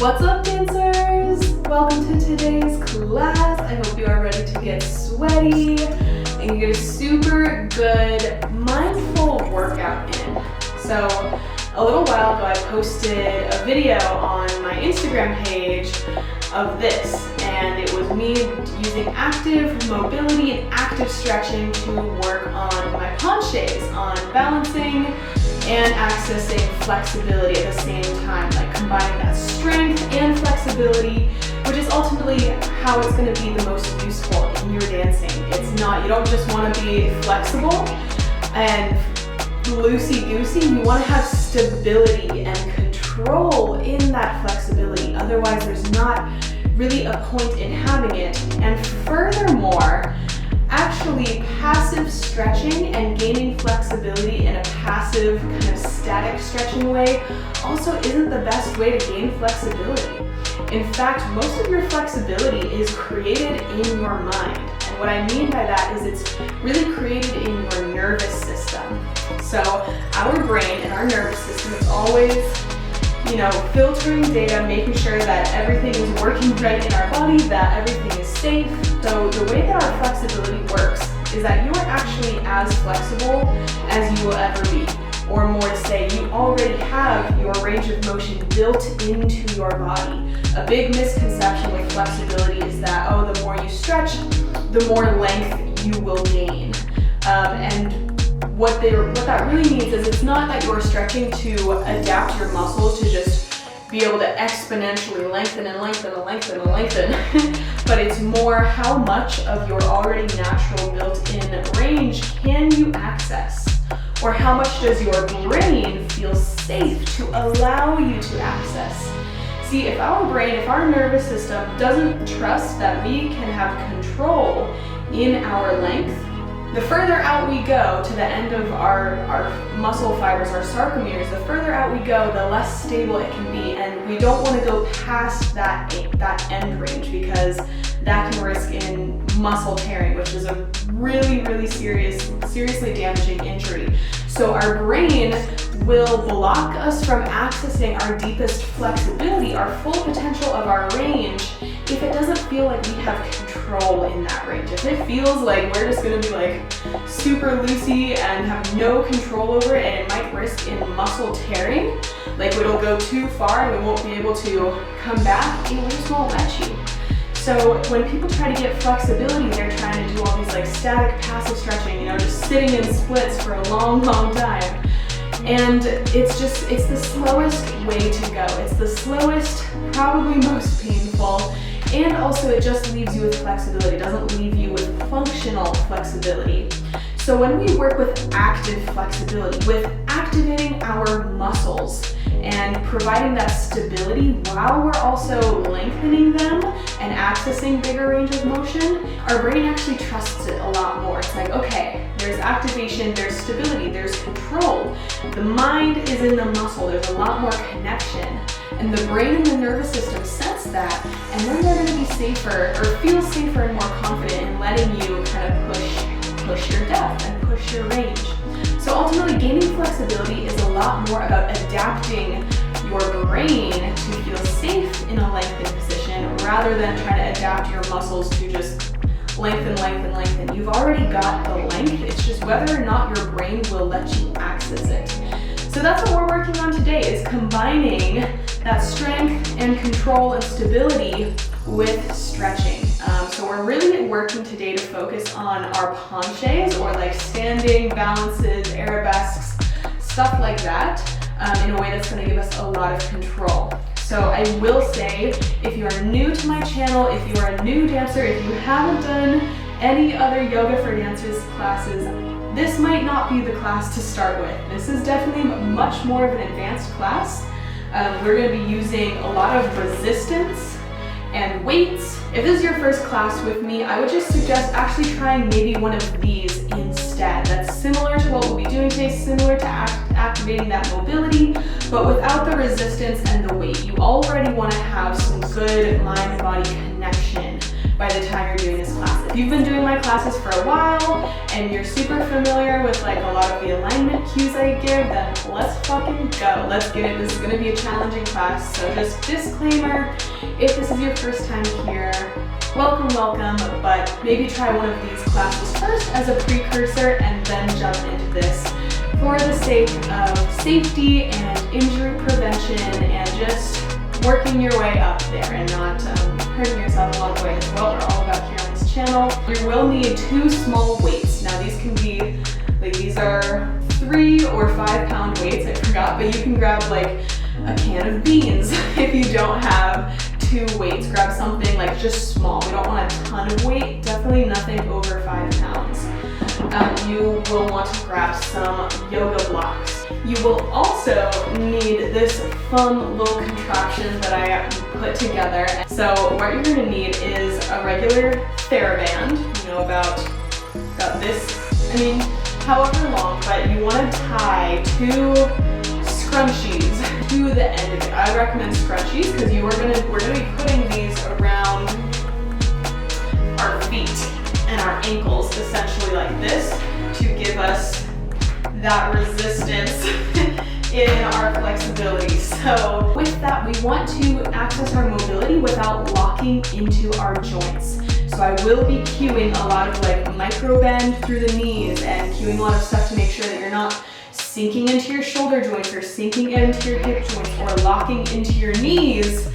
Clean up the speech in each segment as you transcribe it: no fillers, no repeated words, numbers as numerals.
What's up, dancers? Welcome to today's class. I hope you are ready to get sweaty and get a super good mindful workout in. So a little while ago I posted a video on my Instagram page of this, and it was me using active mobility and active stretching to work on my penches, on balancing and accessing flexibility at the same time, like combining that strength and flexibility, which is ultimately how it's going to be the most useful in your dancing. It's not, you don't just want to be flexible and loosey-goosey, you want to have stability and control in that flexibility. Otherwise, there's not really a point in having it. And furthermore, actually passive stretching and gaining flexibility in a passive kind of static stretching way also isn't the best way to gain flexibility. In fact, most of your flexibility is created in your mind. And what I mean by that is it's really created in your nervous system. So our brain and our nervous system is always, filtering data, making sure that everything is working right in our body, that everything is safe. So the way that our flexibility works is that you are actually as flexible as you will ever be. Or more to say, you already have your range of motion built into your body. A big misconception with flexibility is that, the more you stretch, the more length you will gain. And what that really means is it's not that you're stretching to adapt your muscles to just be able to exponentially lengthen and lengthen and lengthen and lengthen, but it's more how much of your already natural built-in range can you access, or how much does your brain feel safe to allow you to access. See, if our nervous system doesn't trust that we can have control in our length, the further out we go to the end of our muscle fibers, our sarcomeres, the further out we go, the less stable it can be. And we don't want to go past that end range, because that can risk in muscle tearing, which is a really, really seriously damaging injury. So our brain will block us from accessing our deepest flexibility, our full potential of our range, if it doesn't feel like we have control in that range. If it feels like we're just going to be like super loosey and have no control over it, and it might risk in muscle tearing, like it'll go too far and we won't be able to come back, it just won't let you. So when people try to get flexibility, they're trying to do all these like static passive stretching, just sitting in splits for a long, long time. And it's the slowest way to go. It's the slowest, probably most painful, and also it just leaves you with flexibility. It doesn't leave you with functional flexibility. So when we work with active flexibility, with activating our muscles and providing that stability while we're also lengthening them and accessing bigger range of motion, our brain actually trusts it a lot more. It's like, okay, there's activation, there's stability, there's control. The mind is in the muscle, there's a lot more connection. And the brain and the nervous system sense that, and then they're gonna be safer, or feel safer and more confident in letting you kind of push your depth and push your range. So ultimately, gaining flexibility is a lot more about adapting your brain to feel safe in a lengthened position, rather than trying to adapt your muscles to just lengthen. You've already got the length, it's just whether or not your brain will let you access it. So that's what we're working on today, is combining that strength and control and stability with stretching. So we're really working today to focus on our penches, or like standing balances, arabesques, stuff like that, in a way that's going to give us a lot of control. So I will say, if you are new to my channel, if you are a new dancer, if you haven't done any other yoga for dancers classes, this might not be the class to start with. This is definitely much more of an advanced class. We're going to be using a lot of resistance and weights. If this is your first class with me, I would just suggest actually trying maybe one of these instead. That's similar to what we'll be doing today, similar to activating that mobility, but without the resistance and the weight. You already want to have some good mind-body connection by the time you're doing this class. If you've been doing my classes for a while and you're super familiar with like a lot of the alignment cues I give, then let's fucking go. Let's get it. This is gonna be a challenging class, so just disclaimer, if this is your first time here, welcome, but maybe try one of these classes first as a precursor and then jump into this for the sake of safety and injury prevention and just working your way up there and not hurting yourself along the way. That's what we're all about here on this channel. You will need 2 small weights. Now these can be, like these are 3 or 5 pound weights, I forgot, but you can grab like a can of beans if you don't have 2 weights. Grab something like just small. We don't want a ton of weight, definitely nothing over 5 pounds. You will want to grab some yoga blocks. You will also need this fun little contraption that I put together. So what you're going to need is a regular TheraBand, you know, about this, I mean, however long, but you want to tie 2 scrunchies to the end of it. I recommend scrunchies because we're gonna be putting these around our feet and our ankles, essentially like this, to give us that resistance in our flexibility. So with that, we want to access our mobility without locking into our joints. So I will be cueing a lot of like micro bend through the knees and cueing a lot of stuff to make sure that you're not sinking into your shoulder joints or sinking into your hip joints or locking into your knees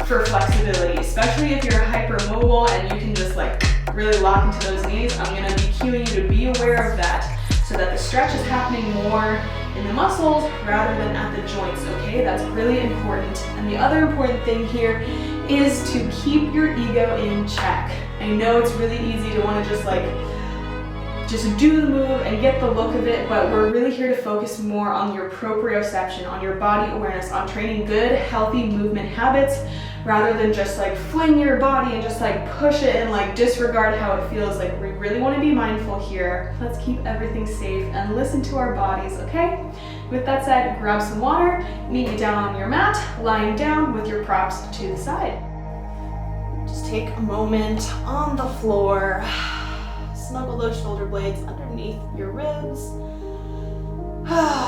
for flexibility, especially if you're hypermobile and you can just like really lock into those knees. I'm gonna be cueing you to be aware of that so that the stretch is happening more in the muscles rather than at the joints, okay? That's really important. And the other important thing here is to keep your ego in check. I know it's really easy to wanna just do the move and get the look of it, but we're really here to focus more on your proprioception, on your body awareness, on training good, healthy movement habits, rather than just like fling your body and just like push it and like disregard how it feels. Like we really want to be mindful here. Let's keep everything safe and listen to our bodies, okay? With that said, grab some water, meet me down on your mat, lying down with your props to the side. Just take a moment on the floor. Snuggle those shoulder blades underneath your ribs.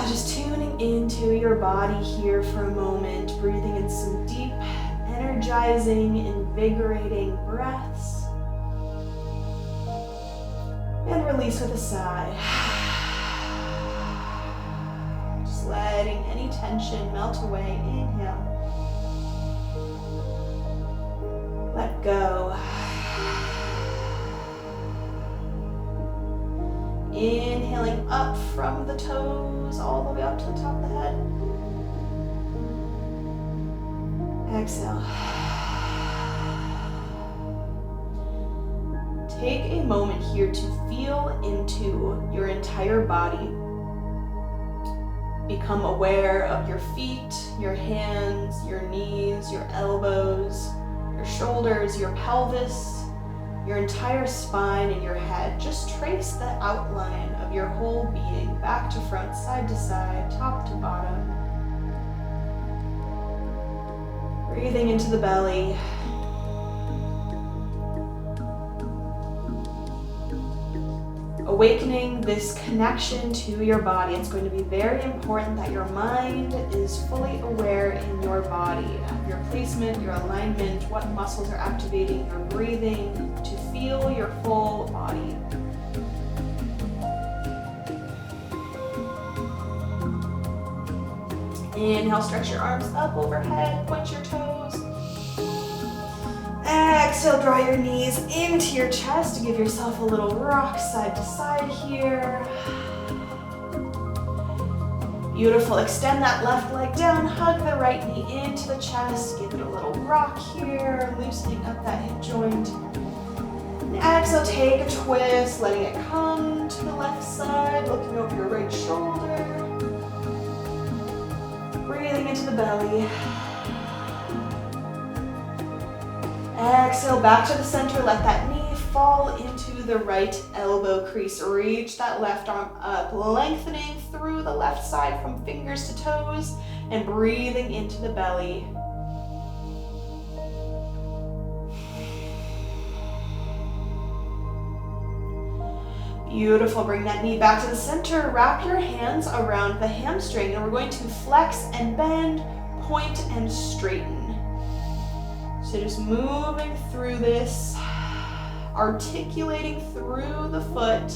Just tuning into your body here for a moment, breathing in some deep, energizing, invigorating breaths. And release with a sigh. Just letting any tension melt away. Inhale. Let go. Inhaling up from the toes all the way up to the top of the head. Exhale. Take a moment here to feel into your entire body. Become aware of your feet, your hands, your knees, your elbows, your shoulders, your pelvis, your entire spine and your head. Just trace the outline of your whole being, back to front, side to side, top to bottom. Breathing into the belly. Awakening this connection to your body. It's going to be very important that your mind is fully aware in your body, your placement, your alignment, what muscles are activating, your breathing, to feel your full body. Inhale, stretch your arms up overhead, point your toes. Exhale, draw your knees into your chest to give yourself a little rock side to side here. Beautiful. Extend that left leg down, hug the right knee into the chest, give it a little rock here, loosening up that hip joint. And exhale, take a twist, letting it come to the left side, looking over your right shoulder. Breathing into the belly. Exhale, back to the center. Let that knee fall into the right elbow crease. Reach that left arm up, lengthening through the left side from fingers to toes, and breathing into the belly. Beautiful, bring that knee back to the center, wrap your hands around the hamstring, and we're going to flex and bend, point and straighten. So just moving through this, articulating through the foot.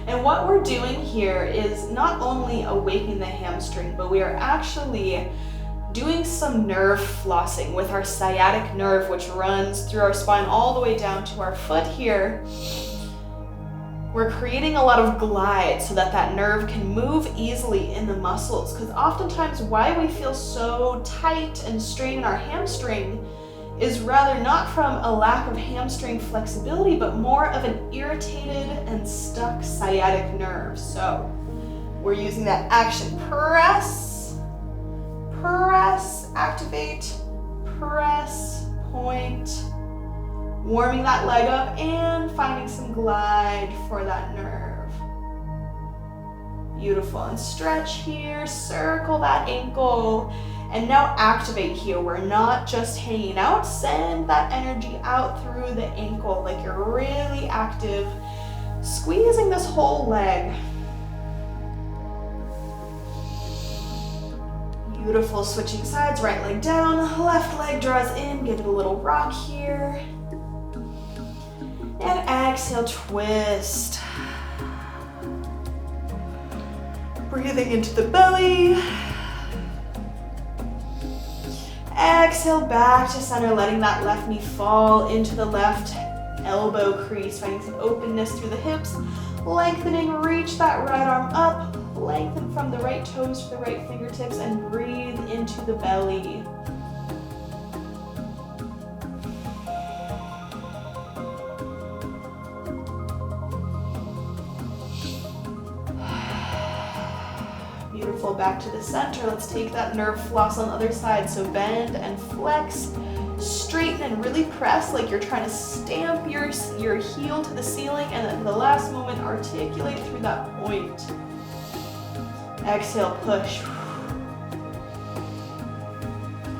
And what we're doing here is not only awakening the hamstring, but we are actually doing some nerve flossing with our sciatic nerve, which runs through our spine all the way down to our foot here. We're creating a lot of glide so that that nerve can move easily in the muscles, because oftentimes why we feel so tight and strained in our hamstring is rather not from a lack of hamstring flexibility, but more of an irritated and stuck sciatic nerve. So we're using that action. Press, press, activate, press, point, warming that leg up and finding some glide for that nerve. Beautiful, and stretch here, circle that ankle, and now activate here. We're not just hanging out, send that energy out through the ankle like you're really active, squeezing this whole leg. Beautiful, switching sides, right leg down, left leg draws in, give it a little rock here. And exhale, twist. Breathing into the belly. Exhale, back to center, letting that left knee fall into the left elbow crease, finding some openness through the hips, lengthening, reach that right arm up, lengthen from the right toes to the right fingertips, and breathe into the belly. Beautiful, back to the center. Let's take that nerve floss on the other side. So bend and flex, straighten and really press like you're trying to stamp your heel to the ceiling, and then at the last moment articulate through that point. Exhale, push.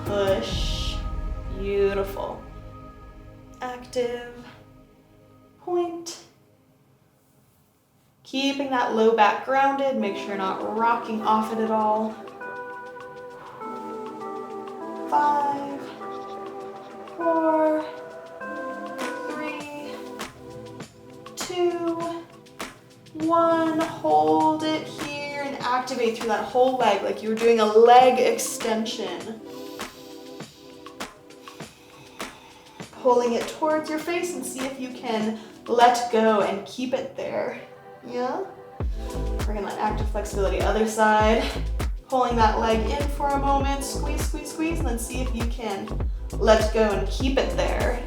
Push. Beautiful. Active. Point. Keeping that low back grounded, make sure you're not rocking off it at all. 5, 4, 3, 2, 1. Hold it here and activate through that whole leg like you were doing a leg extension. Pulling it towards your face and see if you can let go and keep it there. Yeah. Bringing that active flexibility. Other side. Pulling that leg in for a moment. Squeeze, squeeze, squeeze, and then see if you can let go and keep it there.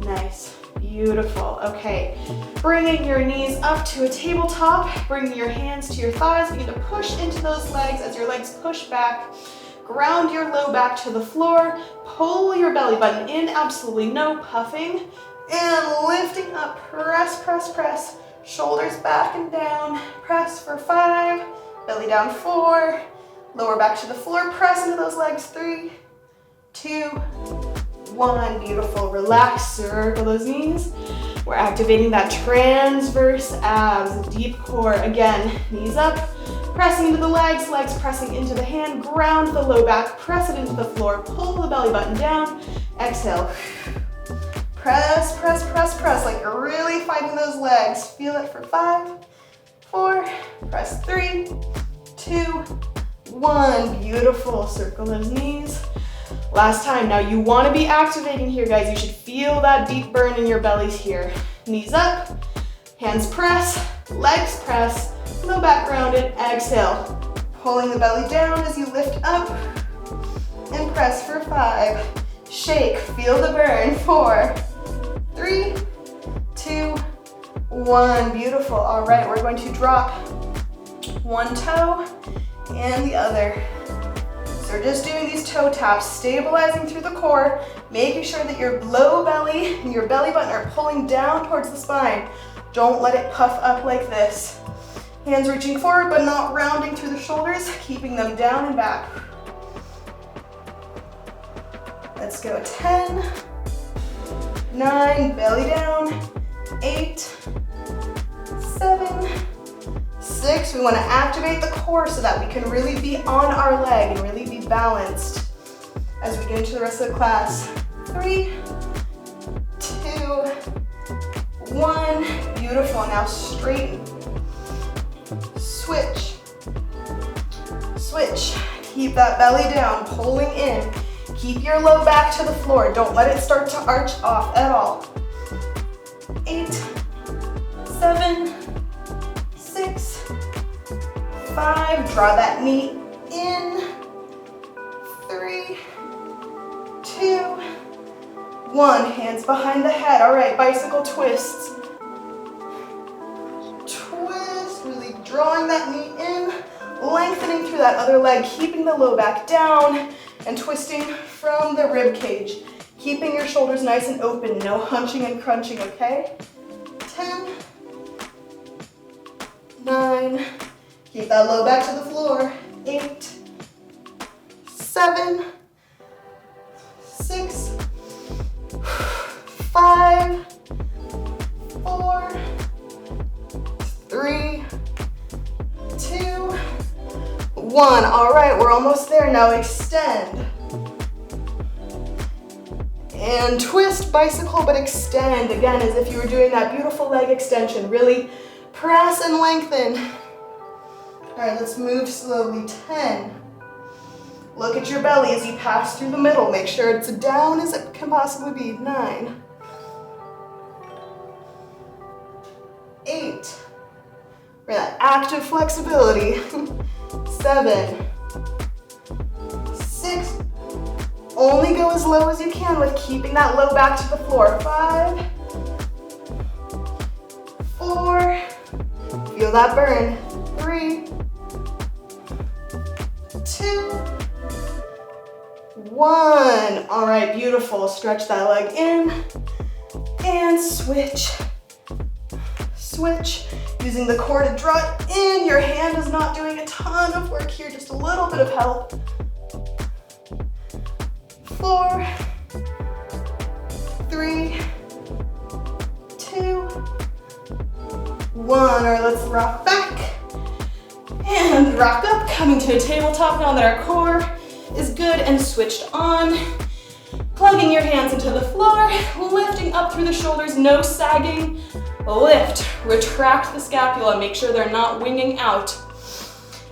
Nice. Beautiful. Okay. Bringing your knees up to a tabletop. Bringing your hands to your thighs. Begin to push into those legs as your legs push back. Ground your low back to the floor. Pull your belly button in. Absolutely no puffing. And lifting up, press, press, press. Shoulders back and down. Press for 5, belly down 4. Lower back to the floor, press into those legs. 3, 2, 1. Beautiful, relax, circle those knees. We're activating that transverse abs, deep core. Again, knees up, pressing into the legs, legs pressing into the hand. Ground the low back, press it into the floor. Pull the belly button down. Exhale. Press, press, press, press, like you're really fighting those legs. Feel it for 5, 4, press 3, 2, 1. Beautiful, circle those knees. Last time, now you wanna be activating here, guys. You should feel that deep burn in your bellies here. Knees up, hands press, legs press, low back grounded, exhale. Pulling the belly down as you lift up and press for 5. Shake, feel the burn. 4, 3, 2, 1. Beautiful. All right, we're going to drop one toe and the other. So we're just doing these toe taps, stabilizing through the core, making sure that your low belly and your belly button are pulling down towards the spine. Don't let it puff up like this. Hands reaching forward, but not rounding through the shoulders, keeping them down and back. Let's go. 10, 9, belly down, 8, 7, 6. We want to activate the core so that we can really be on our leg and really be balanced as we get into the rest of the class. 3, 2, 1. Beautiful. Now straighten. Switch. Switch. Keep that belly down, pulling in. Keep your low back to the floor. Don't let it start to arch off at all. 8, 7, 6, 5. Draw that knee in. 3, 2, 1. Hands behind the head. All right, bicycle twists. Twist, really drawing that knee in, lengthening through that other leg, keeping the low back down, and twisting from the rib cage. Keeping your shoulders nice and open, no hunching and crunching, okay? 10, 9, keep that low back to the floor. 8, 7, 6, 5, 4, 3, 2, 1. All right, we're almost there. Now extend. And twist, bicycle, but extend. Again, as if you were doing that beautiful leg extension. Really press and lengthen. All right, let's move slowly. 10. Look at your belly as you pass through the middle. Make sure it's down as it can possibly be. 9. 8. For that active flexibility. 7. 6. Only go as low as you can with keeping that low back to the floor. 5. 4. Feel that burn. 3. 2. 1. All right, beautiful. Stretch that leg in and switch. Switch. Using the core to draw it in. Your hand is not doing a ton of work here, just a little bit of help. 4, 3, 2, 1. All right, let's rock back and rock up, coming to a tabletop now that our core is good and switched on. Plugging your hands into the floor, lifting up through the shoulders, no sagging. Lift, retract the scapula, make sure they're not winging out.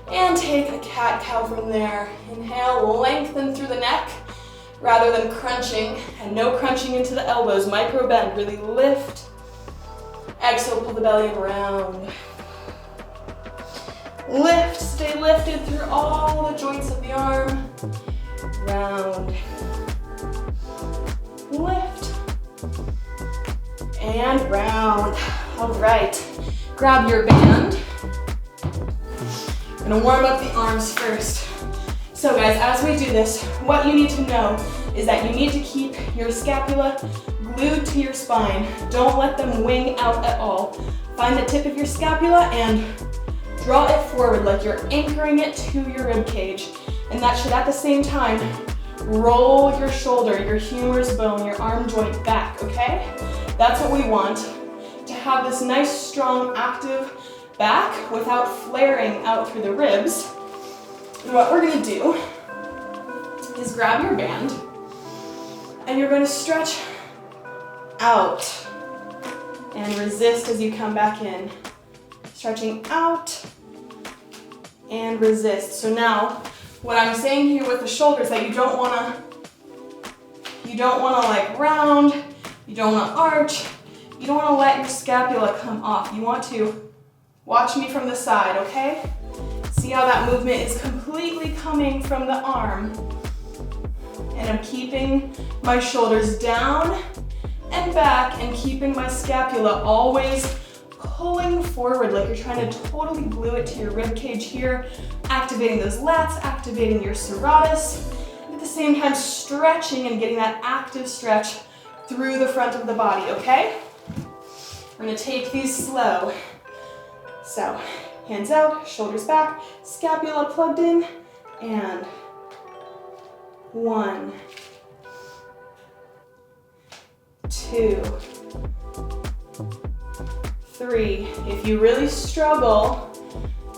And take a cat-cow from there. Inhale, lengthen through the neck rather than crunching, and no crunching into the elbows. Micro bend, really lift. Exhale, pull the belly around. Lift, stay lifted through all the joints of the arm. Round. Lift. And round. All right, grab your band. I'm gonna warm up the arms first. So guys, as we do this, what you need to know is that you need to keep your scapula glued to your spine. Don't let them wing out at all. Find the tip of your scapula and draw it forward like you're anchoring it to your rib cage. And that should at the same time roll your shoulder, your humerus bone, your arm joint back, okay? That's what we want, to have this nice, strong, active back without flaring out through the ribs. And what we're gonna do is grab your band and you're gonna stretch out and resist as you come back in. Stretching out and resist. So now, what I'm saying here with the shoulders that you don't wanna like round, you don't wanna arch, you don't wanna let your scapula come off. You want to watch me from the side, okay? See how that movement is completely coming from the arm. And I'm keeping my shoulders down and back and keeping my scapula always pulling forward like you're trying to totally glue it to your rib cage here, activating those lats, activating your serratus, and at the same time stretching and getting that active stretch through the front of the body, okay? We're gonna take these slow. So, hands out, shoulders back, scapula plugged in, and 1, 2, 3. If you really struggle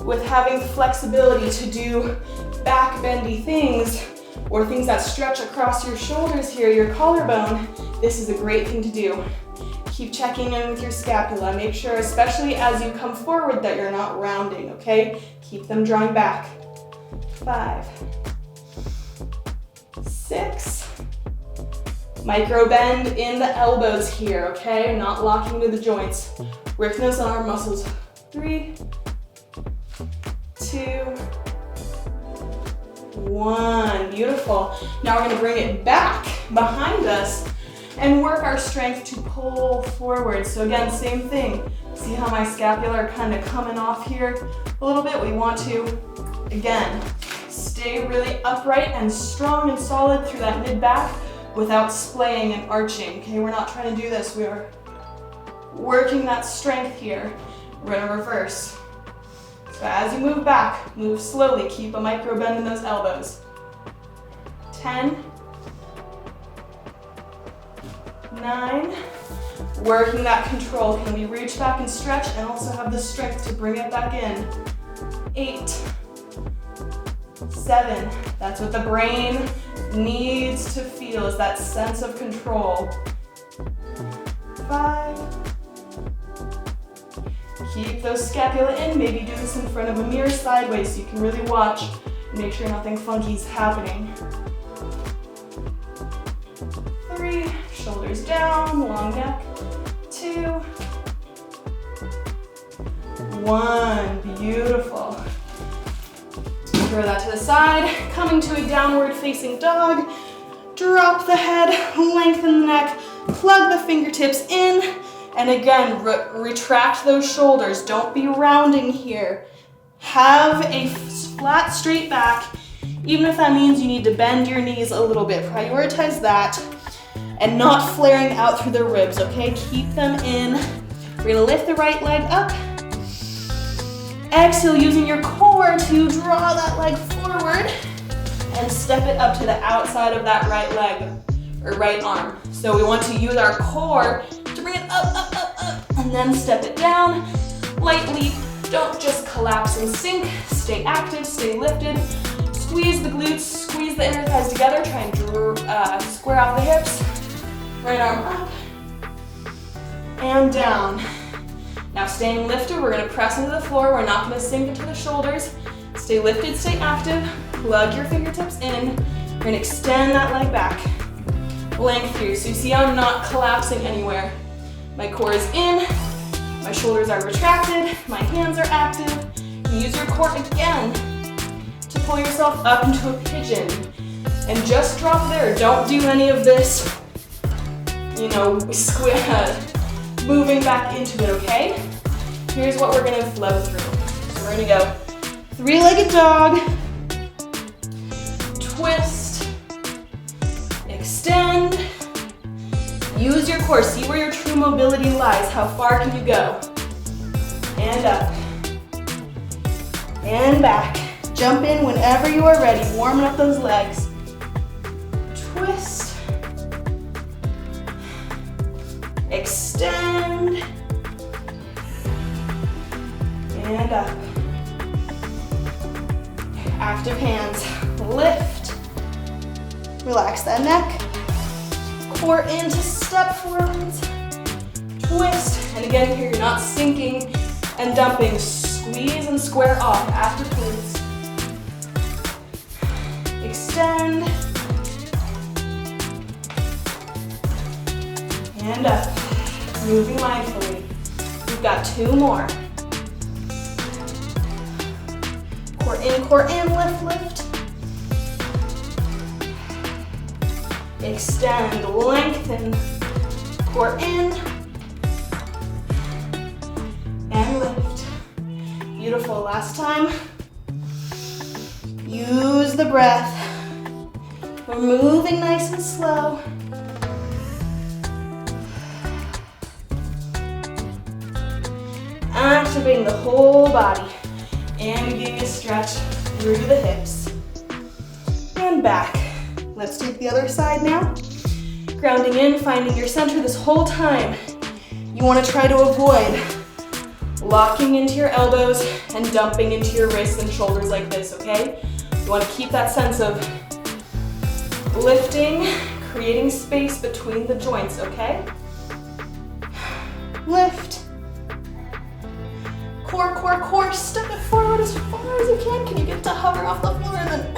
with having flexibility to do back bendy things or things that stretch across your shoulders here, your collarbone, this is a great thing to do. Keep checking in with your scapula. Make sure, especially as you come forward, that you're not rounding, okay? Keep them drawing back. 5, 6. Micro bend in the elbows here, okay? Not locking into the joints. Working those arm muscles. 3, 2, 1. Beautiful. Now we're gonna bring it back behind us and work our strength to pull forward. So again, same thing. See how my scapula are kind of coming off here a little bit? We want to, again, stay really upright and strong and solid through that mid-back without splaying and arching, okay? We're not trying to do this. We are working that strength here. We're gonna reverse. So as you move back, move slowly. Keep a micro bend in those elbows. 10, 9, working that control. Can we reach back and stretch and also have the strength to bring it back in? 8, 7, that's what the brain needs to feel, is that sense of control. 5, keep those scapula in. Maybe do this in front of a mirror sideways so you can really watch and make sure nothing funky is happening. 3, shoulders down, long neck. 2, 1, beautiful. Throw that to the side, coming to a downward facing dog. Drop the head, lengthen the neck, plug the fingertips in, and again, retract those shoulders. Don't be rounding here. Have a flat, straight back, even if that means you need to bend your knees a little bit. Prioritize that, and not flaring out through the ribs, okay? Keep them in. We're gonna lift the right leg up. Exhale, using your core to draw that leg forward and step it up to the outside of that right leg or right arm. So we want to use our core to bring it up, up, up, up, and then step it down. Light leap, don't just collapse and sink. Stay active, stay lifted. Squeeze the glutes, squeeze the inner thighs together. Try and square out the hips. Right arm up and down. Now staying lifted, we're gonna press into the floor. We're not gonna sink into the shoulders. Stay lifted, stay active. Plug your fingertips in. We're gonna extend that leg back. Length here, so you see I'm not collapsing anywhere. My core is in, my shoulders are retracted, my hands are active. You use your core again to pull yourself up into a pigeon. And just drop there, don't do any of this, moving back into it, okay? Here's what we're gonna flow through. So we're gonna go 3-legged dog, twist, extend, use your core, see where your true mobility lies, how far can you go? And up, and back. Jump in whenever you are ready, warming up those legs. Twist, extend, and up. Active hands, lift, relax that neck, core in to step forwards, twist, and again here you're not sinking and dumping, squeeze and square off, active glutes. Extend, and up, moving mindfully. We've got 2 more. Core in, lift, lift. Extend, lengthen, core in, and lift. Beautiful, last time. Use the breath. We're moving nice and slow. Activating the whole body. And we give you a stretch through the hips. And back. Let's take the other side now. Grounding in, finding your center this whole time. You want to try to avoid locking into your elbows and dumping into your wrists and shoulders like this, okay? You want to keep that sense of lifting, creating space between the joints, okay? Lift. Core, core, core. Step it forward as far as you can. Can you get to hover off the floor and then,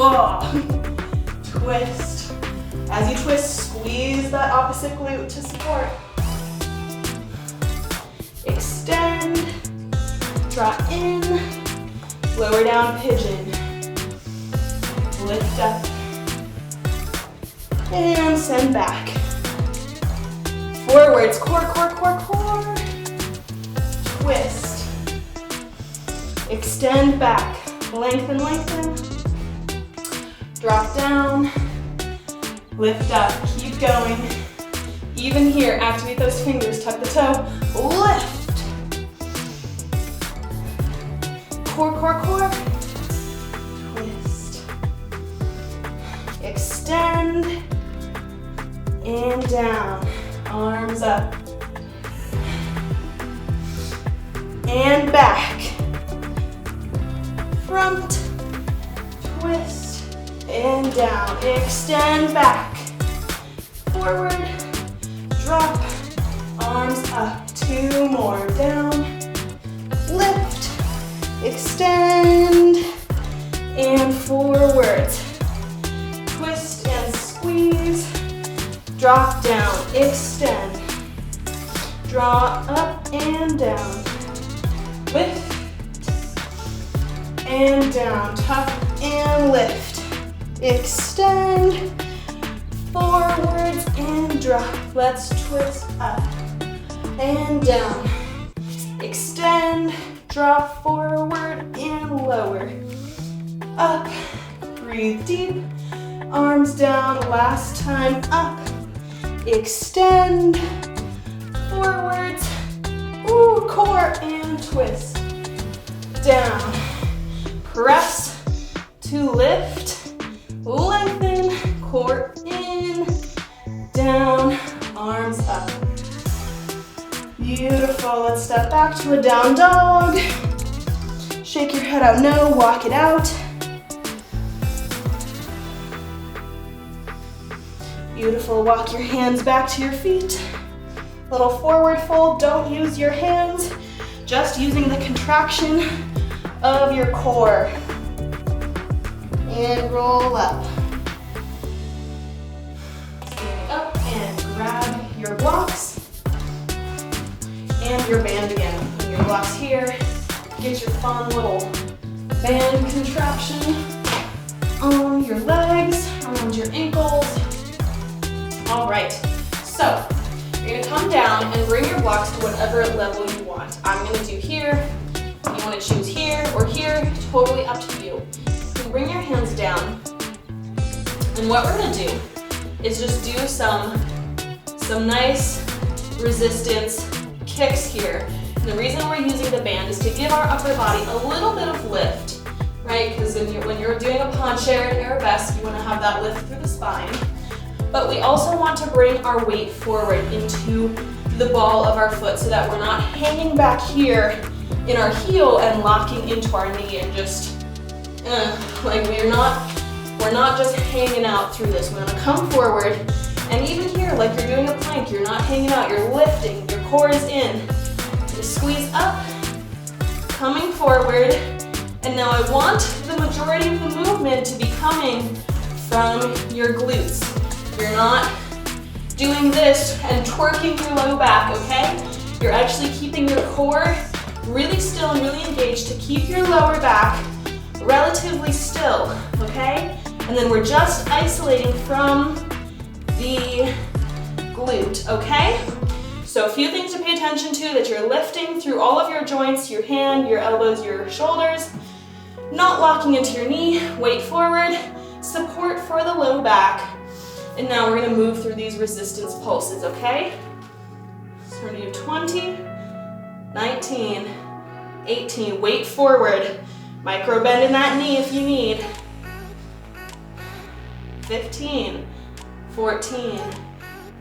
twist. As you twist, squeeze that opposite glute to support. Extend, draw in, lower down pigeon. Lift up, and send back. Forwards, core, core, core, core. Twist. Extend back, lengthen, lengthen. Drop down, lift up, keep going. Even here, activate those fingers, tuck the toe, lift. Core, core, core. Twist. Extend, and down. Arms up. And back. Front, twist, and down. Extend back. Forward, drop, arms up. 2 more. Down, lift, extend, and forwards. Twist and squeeze. Drop down, extend. Draw up and down. Lift and down. Tuck and lift. Extend. Forwards and drop. Let's twist up and down. Extend. Drop forward and lower. Up. Breathe deep. Arms down. Last time. Up. Extend. Forwards. Ooh, core and twist. Down. Press to lift. Lengthen. Core in. Down. Arms up. Beautiful. Let's step back to a down dog. Shake your head out. No, walk it out. Beautiful. Walk your hands back to your feet. Little forward fold. Don't use your hands. Just using the contraction of your core. And roll up. Stand up and grab your blocks. And your band again. Put your blocks here. Get your fun little band contraption on your legs, around your ankles. All right, so you're gonna come down and bring your blocks to whatever level you want. I'm gonna do here. You wanna choose here or here, totally up to you. You can bring your hands down. And what we're gonna do is just do some nice resistance kicks here. And the reason we're using the band is to give our upper body a little bit of lift, right? Because when you're doing a penche and arabesque, you wanna have that lift through the spine. But we also want to bring our weight forward into the ball of our foot so that we're not hanging back here in our heel and locking into our knee and just, like we're not just hanging out through this. We're gonna come forward, and even here, like you're doing a plank, you're not hanging out, you're lifting, your core is in. Just squeeze up, coming forward, and now I want the majority of the movement to be coming from your glutes. You're not doing this and twerking your low back, okay? You're actually keeping your core really still and really engaged to keep your lower back relatively still, okay? And then we're just isolating from the glute, okay? So a few things to pay attention to, that you're lifting through all of your joints, your hand, your elbows, your shoulders, not locking into your knee, weight forward, support for the low back. And now we're gonna move through these resistance pulses, okay? So we're gonna do 20, 19, 18, weight forward. Micro bend in that knee if you need. 15, 14,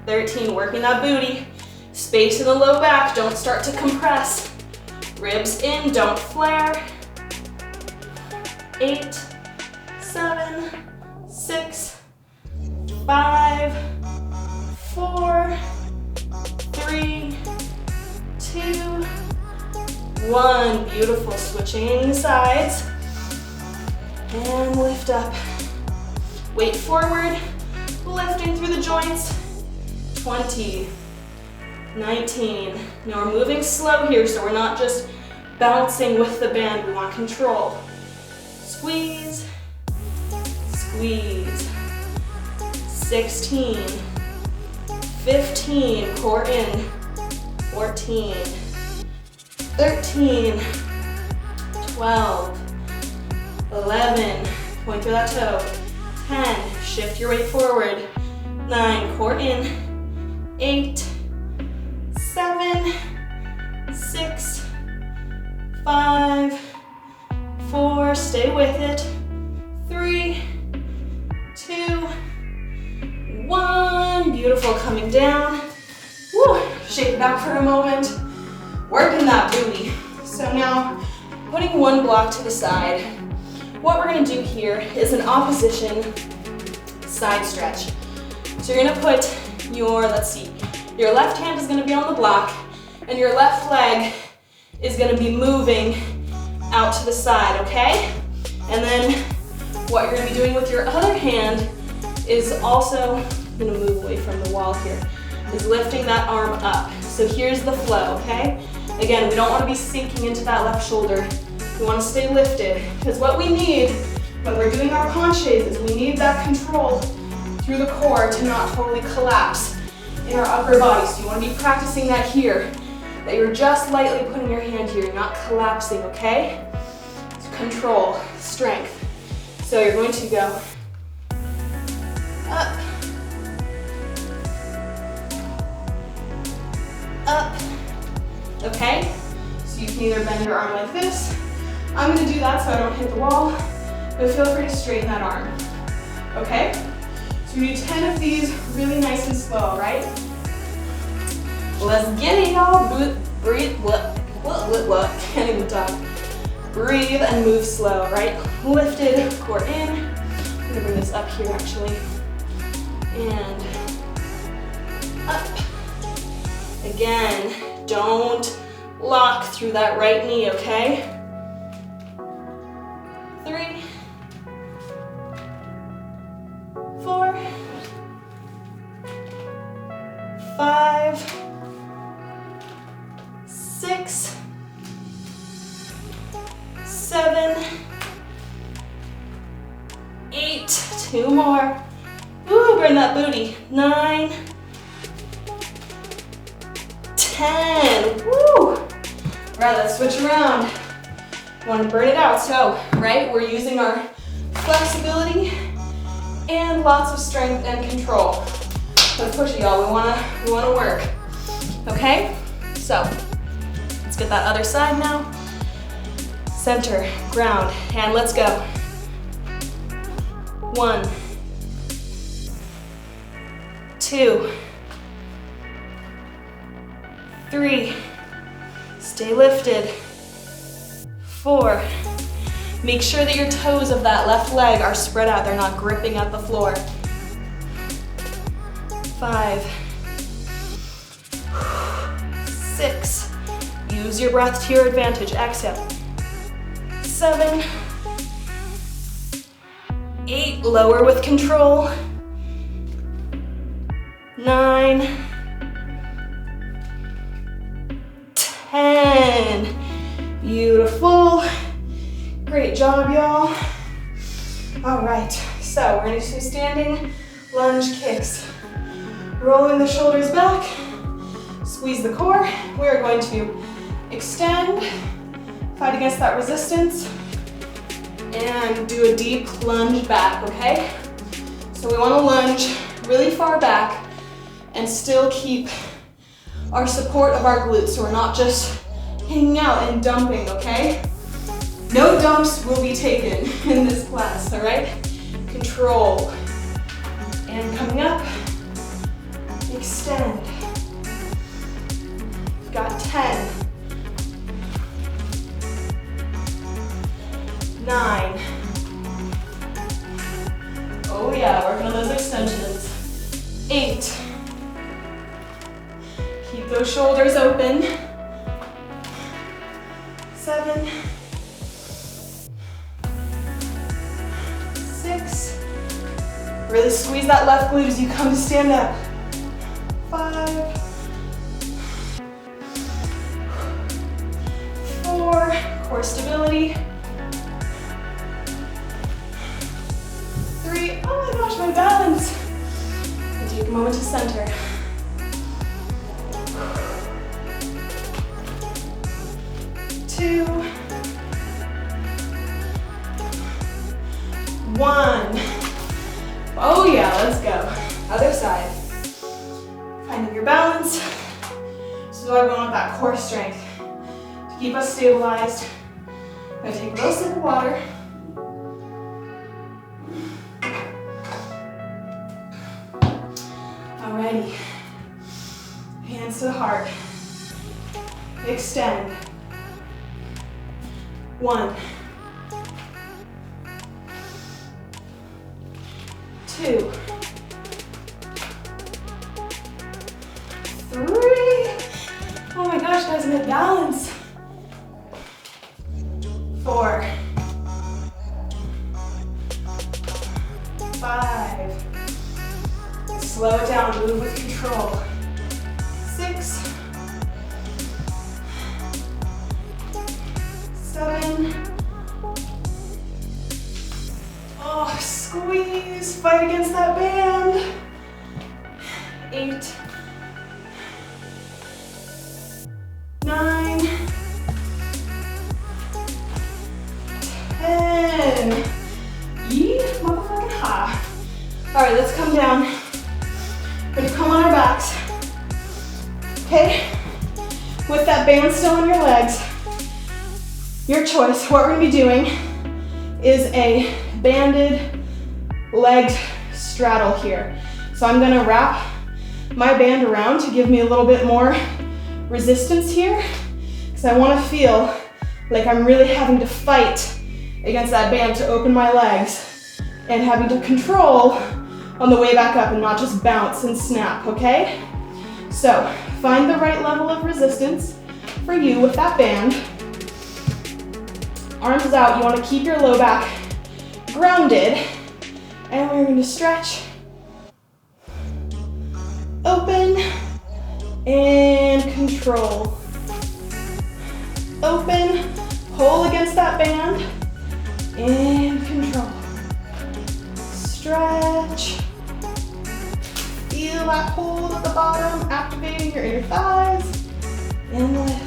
13, working that booty. Space in the low back, don't start to compress. Ribs in, don't flare. 8, 7, 6, 5, 4, 3, 2, 1. Beautiful. Switching sides. And lift up. Weight forward. Lifting through the joints. 20, 19. Now we're moving slow here, so we're not just bouncing with the band. We want control. Squeeze, squeeze. 16, 15, core in. 14, 13, 12, 11, point through that toe. 10, shift your weight forward. 9, core in. 8, 7, 6, 5, 4, stay with it. 3, 2, 1. Beautiful, coming down. Woo. Shake it out for a moment. Working that booty. So now, putting one block to the side. What we're gonna do here is an opposition side stretch. So you're gonna put your, let's see, your left hand is gonna be on the block, and your left leg is gonna be moving out to the side, okay? And then what you're gonna be doing with your other hand is also, I'm gonna move away from the wall here, is lifting that arm up. So here's the flow, okay? Again, we don't wanna be sinking into that left shoulder. We wanna stay lifted, because what we need when we're doing our penchés is we need that control through the core to not totally collapse in our upper body. So you wanna be practicing that here, that you're just lightly putting your hand here, you're not collapsing, okay? So control, strength. So you're going to go up, up, okay? So you can either bend your arm like this. I'm gonna do that so I don't hit the wall, but feel free to straighten that arm, okay? So we do 10 of these really nice and slow, right? Let's get it, y'all. Breathe, can't even talk. Breathe and move slow, right? Lifted, core in. I'm gonna bring this up here actually. And up. Again, don't lock through that right knee, okay? 3, 4, 5, 6, 7, 8, 2 more. Ooh, burn that booty. 9, 10. Woo! Right, let's switch around. Want to burn it out. So, right, we're using our flexibility and lots of strength and control. Let's push it, y'all. We wanna work. Okay? So, let's get that other side now. Center, ground, and let's go. 1, 2, 3, stay lifted. 4, make sure that your toes of that left leg are spread out, they're not gripping at the floor. 5, 6, use your breath to your advantage, exhale. 7, 8, lower with control. 9, 10, beautiful. Great job, y'all. All right, so we're gonna do some standing lunge kicks. Rolling the shoulders back, squeeze the core. We are going to extend, fight against that resistance, and do a deep lunge back, okay? So we wanna lunge really far back and still keep our support of our glutes, so we're not just hanging out and dumping, okay? No dumps will be taken in this class, all right? Control. And coming up, extend. We've got 10, 9. Oh yeah, working on those extensions. 8. Keep those shoulders open. 7. 6. Really squeeze that left glute as you come to stand up. 5. 4. Core stability. 3. Oh my gosh, my balance. And take a moment to center. 2. 1. Oh yeah, let's go. Other side. Finding your balance. This is why we want that core strength to keep us stabilized. I'm gonna take a little sip of water. Alrighty. Hands to the heart. Extend. 1. 2. 3. Oh my gosh, guys, I'm in balance. 4. 5. Slow it down, move with control. 6. 7. Oh, squeeze, fight against that band. 8. 9. 10. Yee, motherfucking ha. All right, let's come down. We're gonna come on our backs. Okay? With that band still on your legs, your choice. What we're gonna be doing is a banded leg straddle here. So I'm gonna wrap my band around to give me a little bit more resistance here, because I wanna feel like I'm really having to fight against that band to open my legs and having to control on the way back up and not just bounce and snap, okay? So find the right level of resistance for you with that band. Arms out, you wanna keep your low back grounded, and we're gonna stretch, open, and control. Open, pull against that band, and control. Stretch. Feel that hold at the bottom, activating your inner thighs, and lift.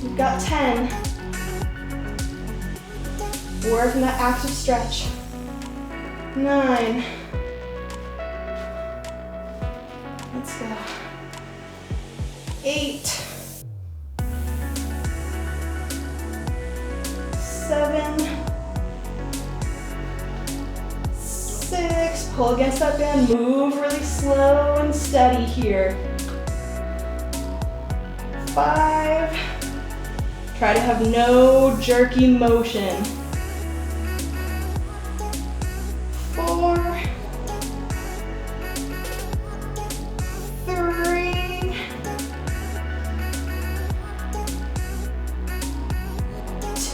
You've got 10. Working that active stretch. 9. Let's go. 8. 7. 6. Pull against that band. Move really slow and steady here. 5. Try to have no jerky motion. 4. 3.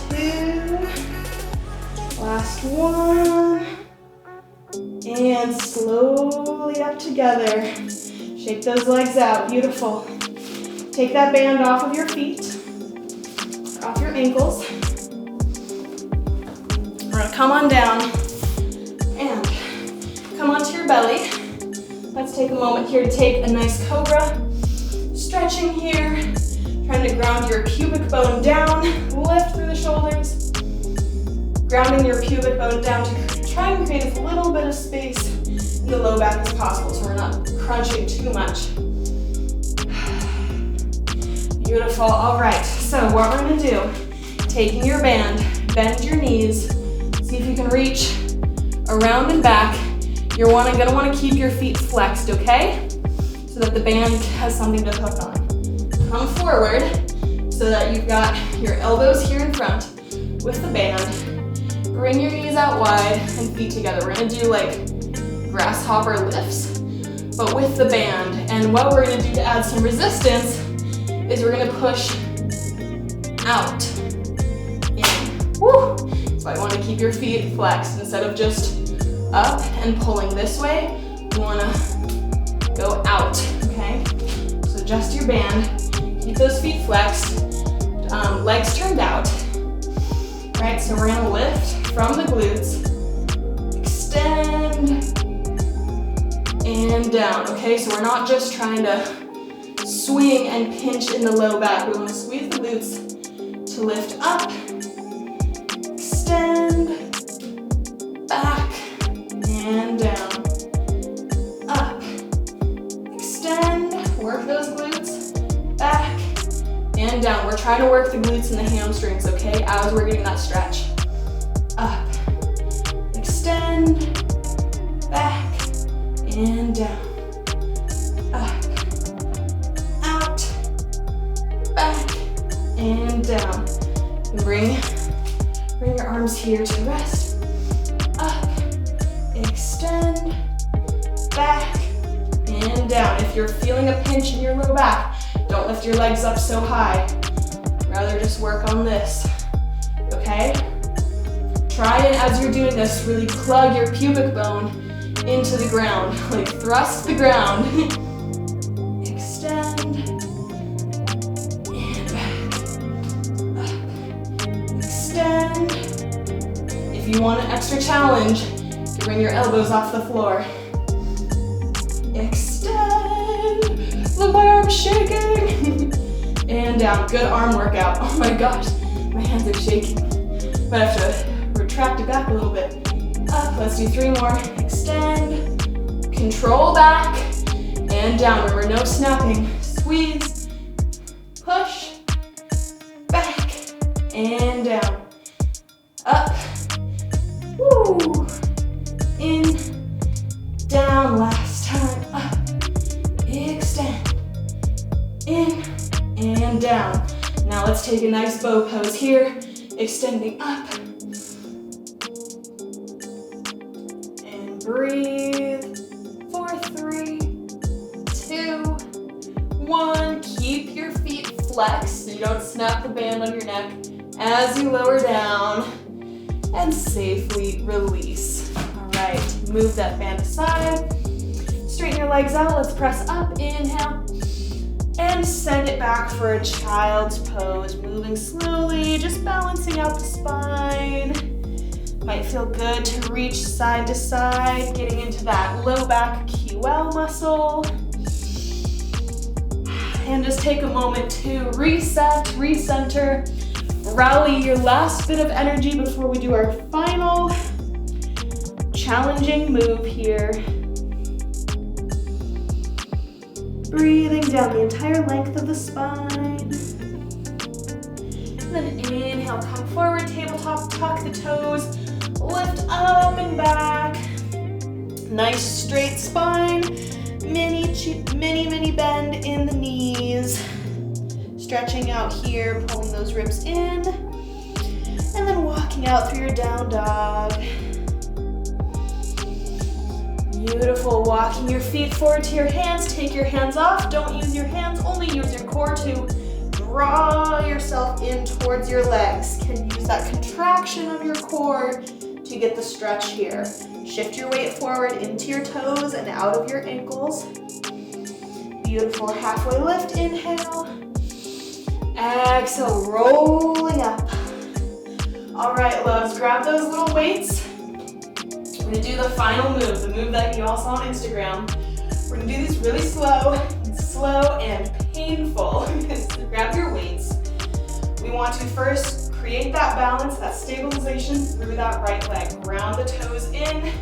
2. Last one. And slowly up together. Shake those legs out. Beautiful. Take that band off of your feet, off your ankles. We're gonna come on down and come onto your belly. Let's take a moment here to take a nice cobra. Stretching here, trying to ground your pubic bone down, lift through the shoulders. Grounding your pubic bone down to try and create as little bit of space in the low back as possible so we're not crunching too much. Beautiful, all right, so what we're gonna do, taking your band, bend your knees, see if you can reach around and back. You're gonna wanna keep your feet flexed, okay? So that the band has something to hook on. Come forward so that you've got your elbows here in front, with the band. Bring your knees out wide and feet together. We're gonna do like grasshopper lifts, but with the band. And what we're gonna do to add some resistance is we're gonna push out, in. Woo! So I wanna keep your feet flexed instead of just up and pulling this way. You wanna go out, okay? So adjust your band, keep those feet flexed, legs turned out. Right, so we're gonna lift from the glutes, extend, and down, okay? So we're not just trying to swing and pinch in the low back. We wanna squeeze the glutes to lift up, extend, back, and down, up, extend, work those glutes, back, and down. We're trying to work the glutes and the hamstrings, okay, as we're getting that stretch. Up, extend, back, and down. Up, out, back, and down. And bring your arms here to rest. Up, extend, back, and down. If you're feeling a pinch in your low back, don't lift your legs up so high. Rather just work on this, okay? Try and as you're doing this, really plug your pubic bone into the ground. Like thrust the ground. Extend, and back. Up, extend. If you want an extra challenge, to bring your elbows off the floor. Extend. Look, my arm's shaking. And down. Good arm workout. Oh my gosh, my hands are shaking. But I have to retract it back a little bit. Up. Let's do 3 more. Extend. Control back. And down. Remember, no snapping. Squeeze. Push. Back. And down. Up. Woo. In. Down. Last time. Up. Extend. In. And down. Now let's take a nice bow pose here, extending up. And breathe. 4, 3, 2, 1. Keep your feet flexed so you don't snap the band on your neck as you lower down and safely release. All right, move that band aside. Straighten your legs out. Let's press up. Inhale. And send it back for a child's pose, moving slowly, just balancing out the spine. Might feel good to reach side to side, getting into that low back QL muscle. And just take a moment to reset, recenter, rally your last bit of energy before we do our final challenging move here. Breathing down the entire length of the spine. And then inhale, come forward, tabletop, tuck the toes, lift up and back. Nice straight spine, mini bend in the knees. Stretching out here, pulling those ribs in. And then walking out through your down dog. Beautiful, walking your feet forward to your hands. Take your hands off, don't use your hands, only use your core to draw yourself in towards your legs. Can use that contraction of your core to get the stretch here. Shift your weight forward into your toes and out of your ankles. Beautiful, halfway lift, inhale. Exhale, rolling up. All right, loves, grab those little weights. We're gonna do the final move, the move that you all saw on Instagram. We're gonna do these really slow and painful. So grab your weights. We want to first create that balance, that stabilization through that right leg. Ground the toes in.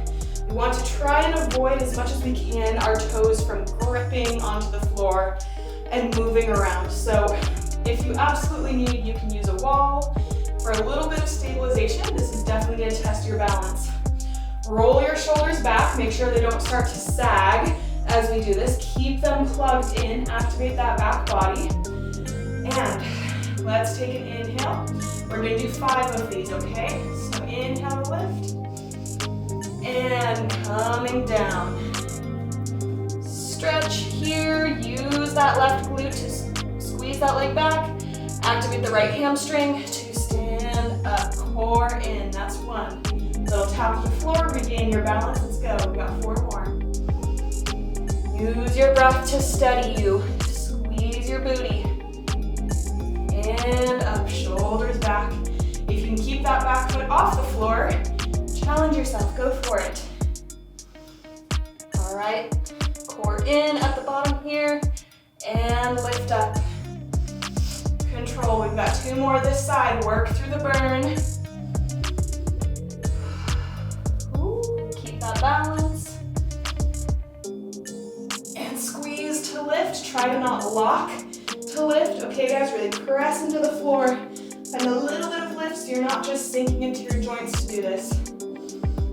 We want to try and avoid as much as we can our toes from gripping onto the floor and moving around. So if you absolutely need, you can use a wall for a little bit of stabilization. This is definitely gonna test your balance. Roll your shoulders back, make sure they don't start to sag as we do this. Keep them plugged in, activate that back body. And Let's take an inhale. We're gonna do 5 of these, okay? So inhale to lift. And coming down. Stretch here, use that left glute to squeeze that leg back. Activate the right hamstring to stand up, core in, that's 1. Little tap to the floor, regain your balance, let's go, we got 4 more. Use your breath to steady you, squeeze your booty. And up, shoulders back. If you can keep that back foot off the floor, challenge yourself, go for it. All right, core in at the bottom here, and lift up. Control, we've got 2 more this side, work through the burn. Ooh, keep that balance. And squeeze to lift, try to not lock to lift. Okay guys, really press into the floor. And a little bit of lift so you're not just sinking into your joints to do this.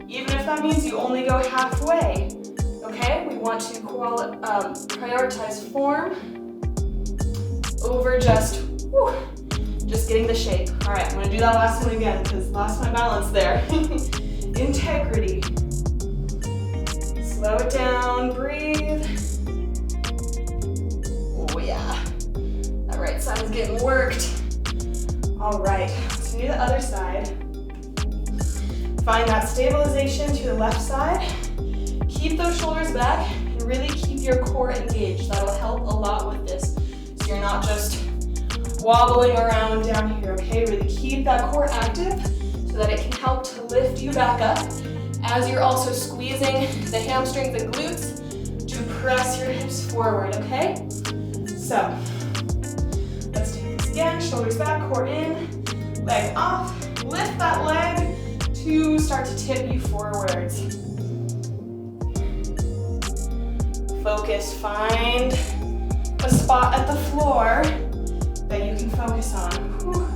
Even if that means you only go halfway. Okay, we want to prioritize form over just getting the shape. All right, I'm gonna do that last one again because lost my balance there. Integrity. Slow it down, breathe. Oh yeah, that right side is getting worked. All right, let's do the other side. Find that stabilization to the left side. Keep those shoulders back and really keep your core engaged. That'll help a lot with this. So you're not just wobbling around down here, okay? Really keep that core active so that it can help to lift you back up as you're also squeezing the hamstrings and glutes to press your hips forward, okay? So, let's do this again. Shoulders back, core in, leg off. Lift that leg to start to tip you forwards. Focus, find a spot at the floor that you can focus on. Whew.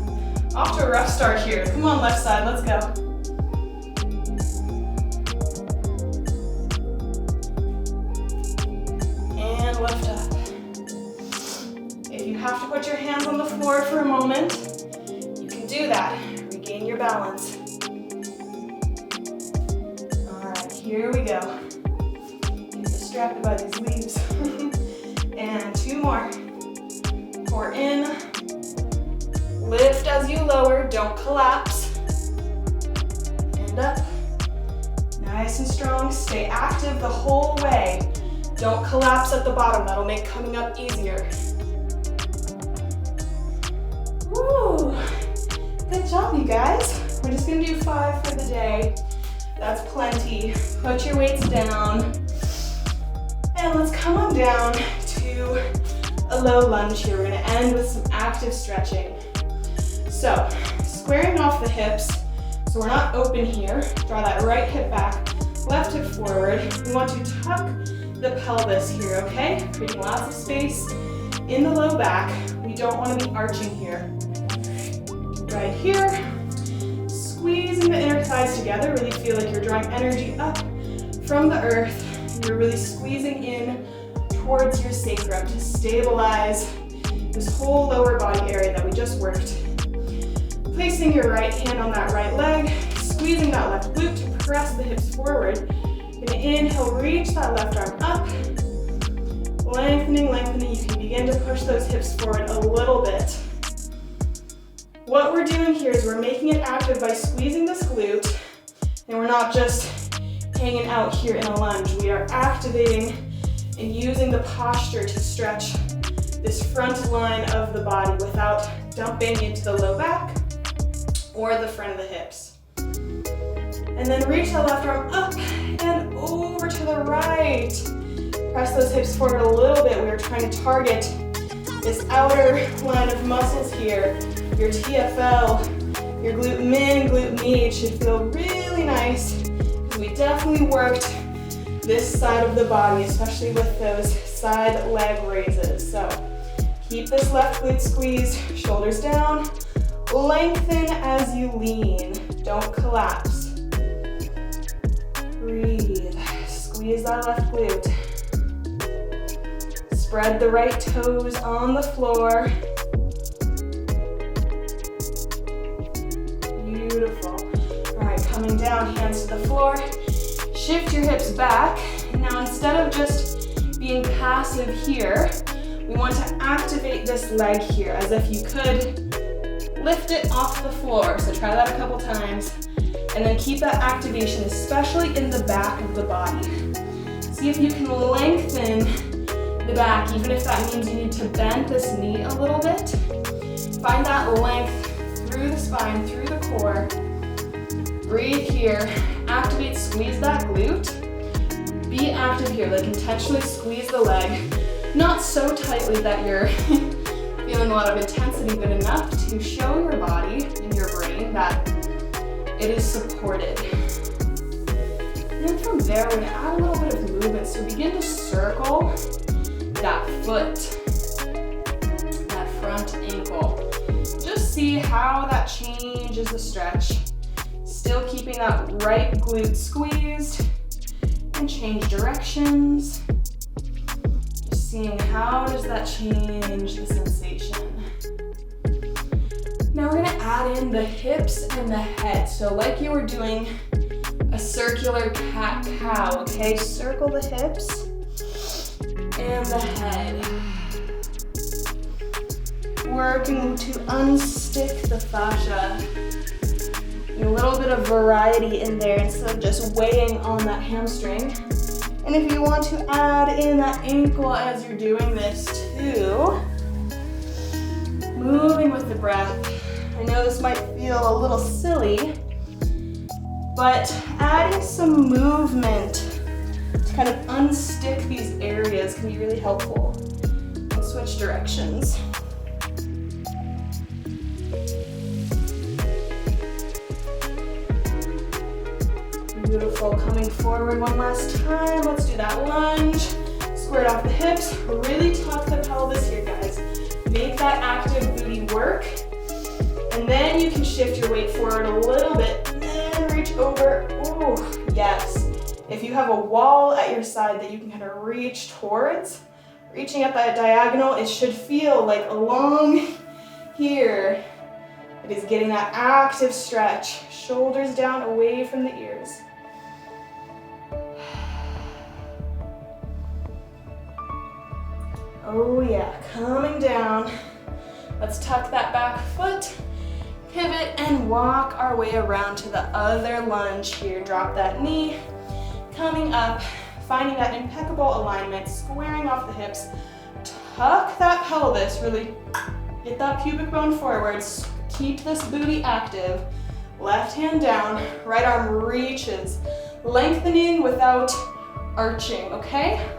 Off to a rough start here. Come on, left side, let's go. And lift up. If you have to put your hands on the floor for a moment, you can do that. Regain your balance. All right, here we go. Get distracted by these leaves. And 2 more. Core in, lift as you lower, don't collapse, and up, nice and strong, stay active the whole way, don't collapse at the bottom, that'll make coming up easier. Woo, good job you guys, we're just gonna do 5 for the day, that's plenty, put your weights down, and let's come on down to a low lunge here. We're gonna end with some active stretching. So, squaring off the hips, so we're not open here. Draw that right hip back, left hip forward. We want to tuck the pelvis here, okay? Creating lots of space in the low back. We don't want to be arching here. Right here, squeezing the inner thighs together. Really feel like you're drawing energy up from the earth. You're really squeezing in towards your sacrum to stabilize this whole lower body area that we just worked. Placing your right hand on that right leg, squeezing that left glute to press the hips forward. You're gonna inhale, reach that left arm up. Lengthening, lengthening. You can begin to push those hips forward a little bit. What we're doing here is we're making it active by squeezing this glute, and we're not just hanging out here in a lunge. We are activating and using the posture to stretch this front line of the body without dumping into the low back or the front of the hips. And then reach the left arm up and over to the right. Press those hips forward a little bit. We are trying to target this outer line of muscles here. Your TFL, your glute min, glute med should feel really nice. We definitely worked this side of the body, especially with those side leg raises. So keep this left glute squeezed, shoulders down, lengthen as you lean, don't collapse. Breathe, squeeze that left glute. Spread the right toes on the floor. down, hands to the floor. Shift your hips back. Now instead of just being passive here, we want to activate this leg here as if you could lift it off the floor. So try that a couple times. And then keep that activation, especially in the back of the body. See if you can lengthen the back, even if that means you need to bend this knee a little bit. Find that length through the spine, through the core. Breathe here. Activate, squeeze that glute. Be active here, like intentionally squeeze the leg. Not so tightly that you're feeling a lot of intensity, but enough to show your body and your brain that it is supported. And then from there, we're gonna add a little bit of movement. So begin to circle that foot, that front ankle. Just see how that changes the stretch. Still keeping that right glute squeezed, and change directions. Just seeing how does that change the sensation. Now we're gonna add in the hips and the head. So like you were doing a circular cat-cow, okay? Circle the hips and the head. Working to unstick the fascia. A little bit of variety in there instead of just weighing on that hamstring. And if you want to add in that ankle as you're doing this too, moving with the breath. I know this might feel a little silly, but adding some movement to kind of unstick these areas can be really helpful. And switch directions. Beautiful, coming forward one last time. Let's do that lunge. Squared off the hips, really tuck the pelvis here, guys. Make that active booty work. And then you can shift your weight forward a little bit and reach over. Ooh, yes. If you have a wall at your side that you can kind of reach towards, reaching at that diagonal, it should feel like along here. It is getting that active stretch. Shoulders down, away from the ears. Oh yeah, coming down. Let's tuck that back foot, pivot, and walk our way around to the other lunge here. Drop that knee, coming up, finding that impeccable alignment, squaring off the hips. Tuck that pelvis, really get that pubic bone forwards. Keep this booty active. Left hand down, right arm reaches, lengthening without arching, okay?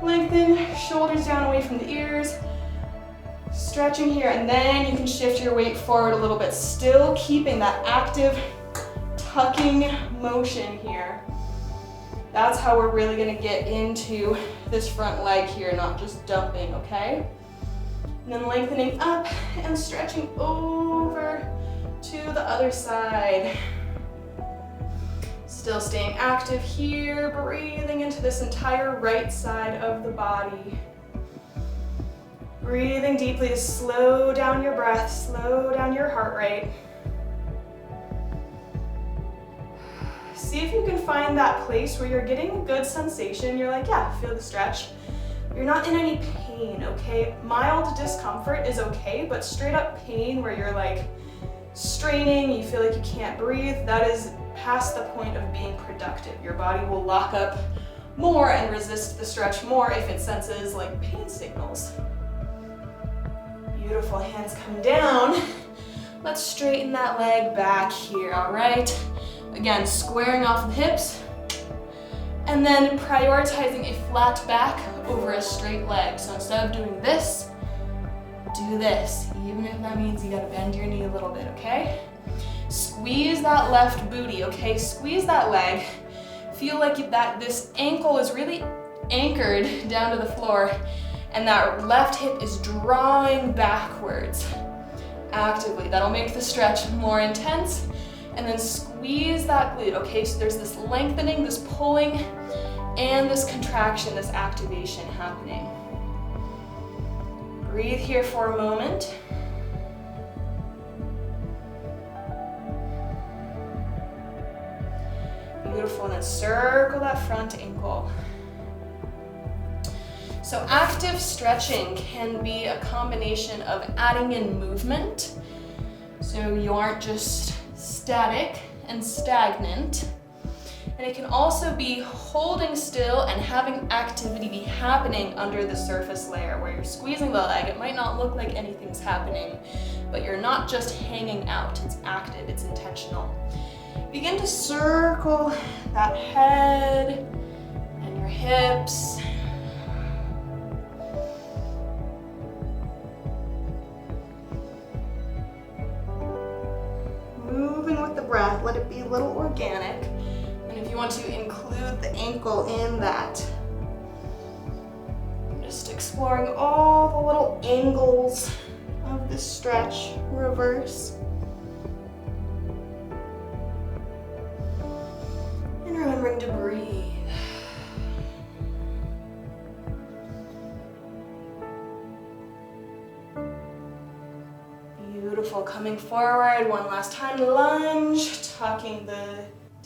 Lengthen, shoulders down away from the ears, stretching here, and then you can shift your weight forward a little bit, still keeping that active tucking motion here. That's how we're really gonna get into this front leg here, not just dumping, okay? And then lengthening up and stretching over to the other side. Still staying active here, breathing into this entire right side of the body. Breathing deeply to slow down your breath, slow down your heart rate. See if you can find that place where you're getting a good sensation. You're like, yeah, feel the stretch. You're not in any pain, okay? Mild discomfort is okay, but straight up pain where you're like straining, you feel like you can't breathe, that is past the point of being productive. Your body will lock up more and resist the stretch more if it senses like pain signals. Beautiful, hands come down. Let's straighten that leg back here, all right? Again, squaring off the hips, and then prioritizing a flat back over a straight leg. So instead of doing this, do this, even if that means you gotta bend your knee a little bit, okay? Squeeze that left booty, okay? Squeeze that leg. Feel like this ankle is really anchored down to the floor, and that left hip is drawing backwards actively. That'll make the stretch more intense. And then squeeze that glute, okay? So there's this lengthening, this pulling, and this contraction, this activation happening. Breathe here for a moment. Beautiful, and then circle that front ankle. So active stretching can be a combination of adding in movement, so you aren't just static and stagnant. And it can also be holding still and having activity be happening under the surface layer where you're squeezing the leg. It might not look like anything's happening, but you're not just hanging out. It's active, it's intentional. Begin to circle that head and your hips. Moving with the breath, let it be a little organic. And if you want to include the ankle in that, just exploring all the little angles of this stretch. Reverse. And remembering to breathe. Beautiful. Coming forward one last time, lunge, tucking the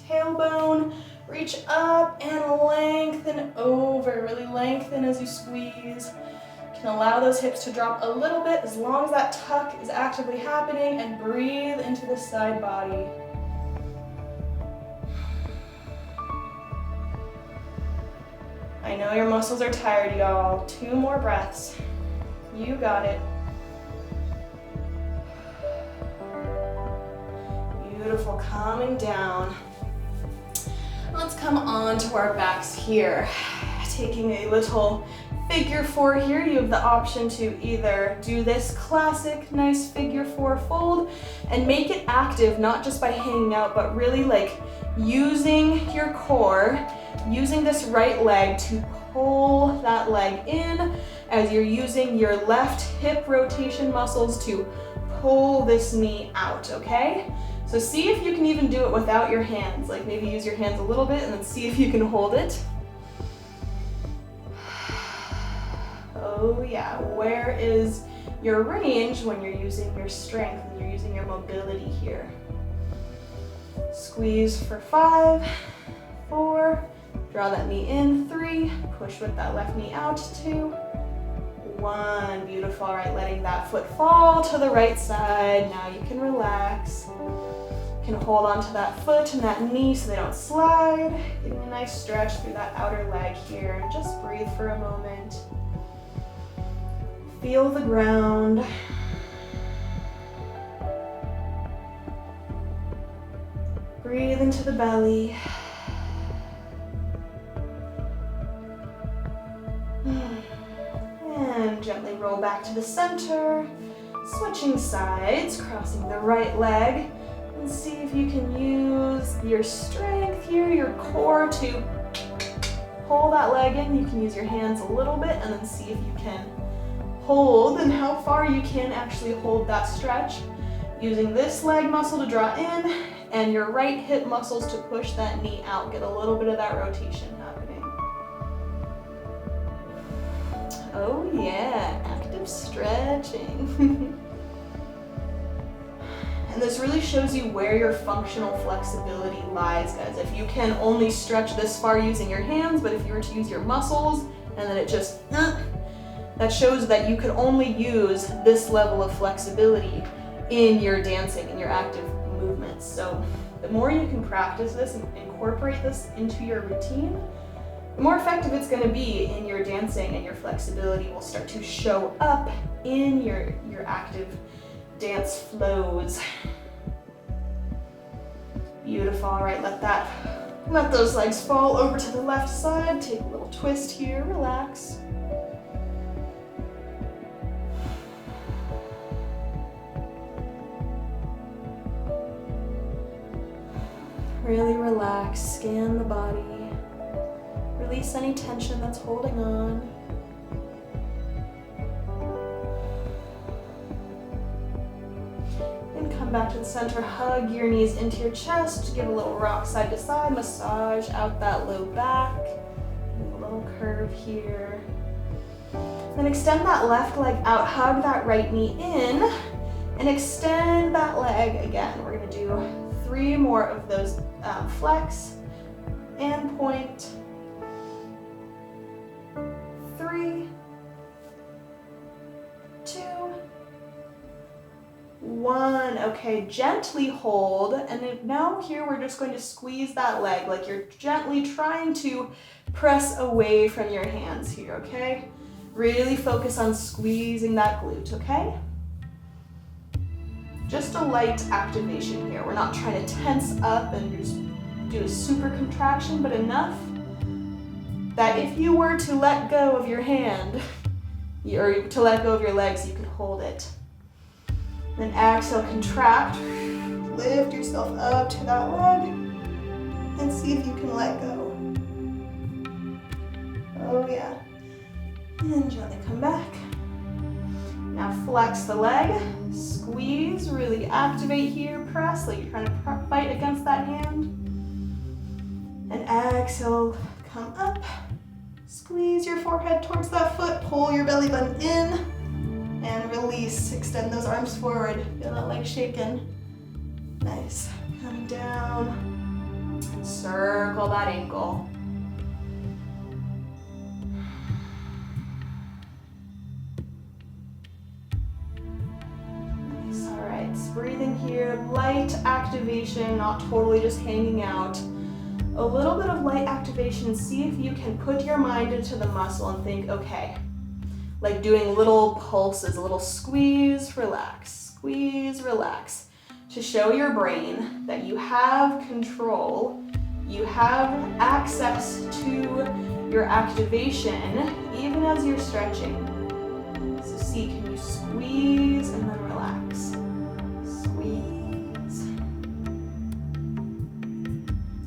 tailbone, reach up and lengthen over. Really lengthen as you squeeze. You can allow those hips to drop a little bit as long as that tuck is actively happening, and breathe into the side body. I know your muscles are tired, y'all. 2 more breaths. You got it. Beautiful, calming down. Let's come on to our backs here. Taking a little figure 4 here. You have the option to either do this classic nice figure 4 fold and make it active, not just by hanging out, but really like using your core, using this right leg to pull that leg in as you're using your left hip rotation muscles to pull this knee out, okay? So see if you can even do it without your hands. Like maybe use your hands a little bit and then see if you can hold it. Oh yeah, where is your range when you're using your strength and you're using your mobility here? Squeeze for 5, 4, draw that knee in, 3, push with that left knee out, 2, 1, beautiful. All right, letting that foot fall to the right side. Now you can relax. You can hold onto that foot and that knee so they don't slide. Getting a nice stretch through that outer leg here. And just breathe for a moment. Feel the ground. Breathe into the belly. And gently roll back to the center. Switching sides, crossing the right leg. And see if you can use your strength here, your core to pull that leg in. You can use your hands a little bit and then see if you can hold and how far you can actually hold that stretch. Using this leg muscle to draw in and your right hip muscles to push that knee out. Get a little bit of that rotation happening. Oh yeah, active stretching. And this really shows you where your functional flexibility lies, guys. If you can only stretch this far using your hands, but if you were to use your muscles and then it just, that shows that you could only use this level of flexibility in your dancing, in your active movements. So the more you can practice this and incorporate this into your routine, the more effective it's going to be in your dancing, and your flexibility will start to show up in your active dance flows. Beautiful. All right, let those legs fall over to the left side. Take a little twist here, relax. Really relax, scan the body. Release any tension that's holding on. And come back to the center, hug your knees into your chest, give a little rock side to side, massage out that low back. A little curve here. Then extend that left leg out, hug that right knee in, and extend that leg again. We're gonna do 3 more of those flex. and point. 3, 2, 1. Okay, gently hold. And now here we're just going to squeeze that leg like you're gently trying to press away from your hands here, okay? Really focus on squeezing that glute, okay? Just a light activation here. We're not trying to tense up and just do a super contraction, but enough that if you were to let go of your hand, or to let go of your legs, you could hold it. Then exhale, contract. Lift yourself up to that leg and see if you can let go. Oh yeah. And gently come back. Now flex the leg, squeeze, really activate here, press like you're trying to fight against that hand. And exhale, come up, squeeze your forehead towards that foot, pull your belly button in, and release. Extend those arms forward, feel that leg shaking. Nice, coming down, circle that ankle. Breathing here, light activation, not totally just hanging out. A little bit of light activation, see if you can put your mind into the muscle and think, okay, like doing little pulses, a little squeeze, relax, to show your brain that you have control, you have access to your activation, even as you're stretching. So see, can you squeeze and then relax?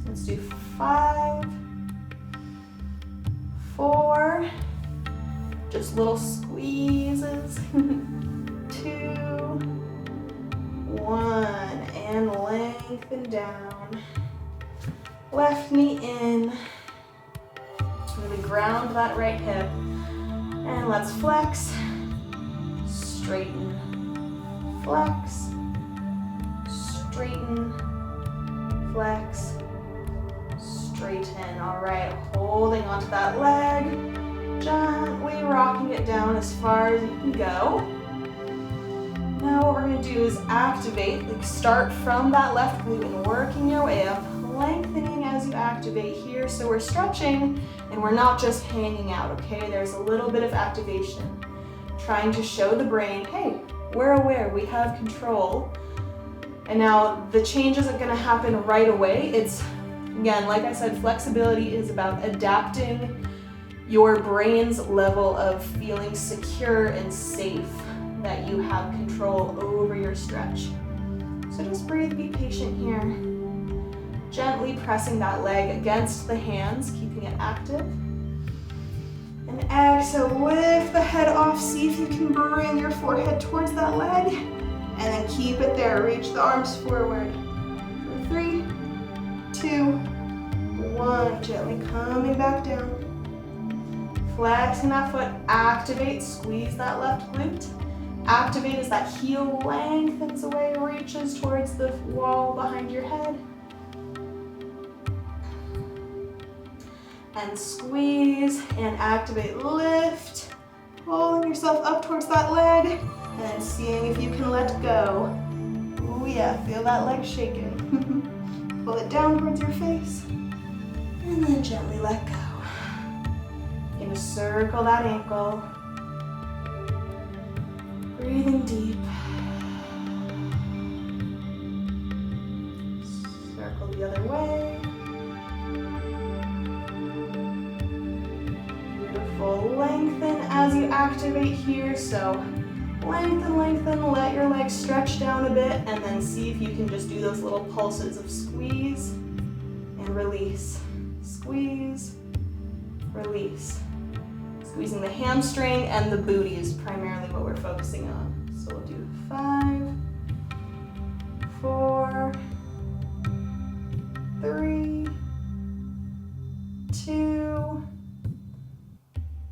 Let's do 5, 4, just little squeezes, 2, 1, and lengthen down. Left knee in, really ground that right hip, and let's flex, straighten, flex, straighten, flex, straighten. All right, holding onto that leg, gently rocking it down as far as you can go. Now what we're gonna do is activate, like start from that left glute and working your way up, lengthening as you activate here. So we're stretching and we're not just hanging out, okay? There's a little bit of activation, trying to show the brain, hey, we're aware, we have control. And now the change isn't gonna happen right away. It's, again, like I said, flexibility is about adapting your brain's level of feeling secure and safe, that you have control over your stretch. So just breathe, be patient here. Gently pressing that leg against the hands, keeping it active. And exhale, lift the head off, see if you can bring your forehead towards that leg, and then keep it there, reach the arms forward. 3, 2, 1, gently coming back down. Flexing that foot, activate, squeeze that left glute. Activate as that heel lengthens away, reaches towards the wall behind your head. And squeeze and activate, lift, pulling yourself up towards that leg, and then seeing if you can let go. Oh yeah, feel that leg shaking. Pull it down towards your face, and then gently let go. You're gonna circle that ankle. Breathing deep. Circle the other way. Beautiful. Lengthen as you activate here. So lengthen, let your legs stretch down a bit, and then see if you can just do those little pulses of squeeze and release. Squeeze, release. Squeezing the hamstring and the booty is primarily what we're focusing on. So we'll do 5, 4, 3, 2,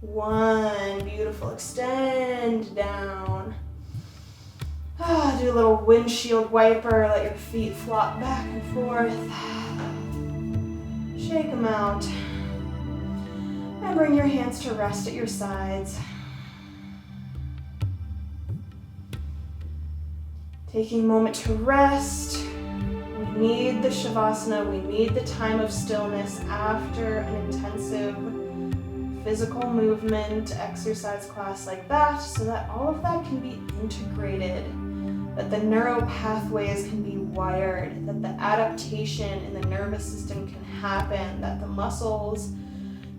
1. Beautiful. Extend down. Do a little windshield wiper. Let your feet flop back and forth. Shake them out. And bring your hands to rest at your sides. Taking a moment to rest. We need the Shavasana, we need the time of stillness after an intensive physical movement, exercise class like that, so that all of that can be integrated, that the neural pathways can be wired, that the adaptation in the nervous system can happen, that the muscles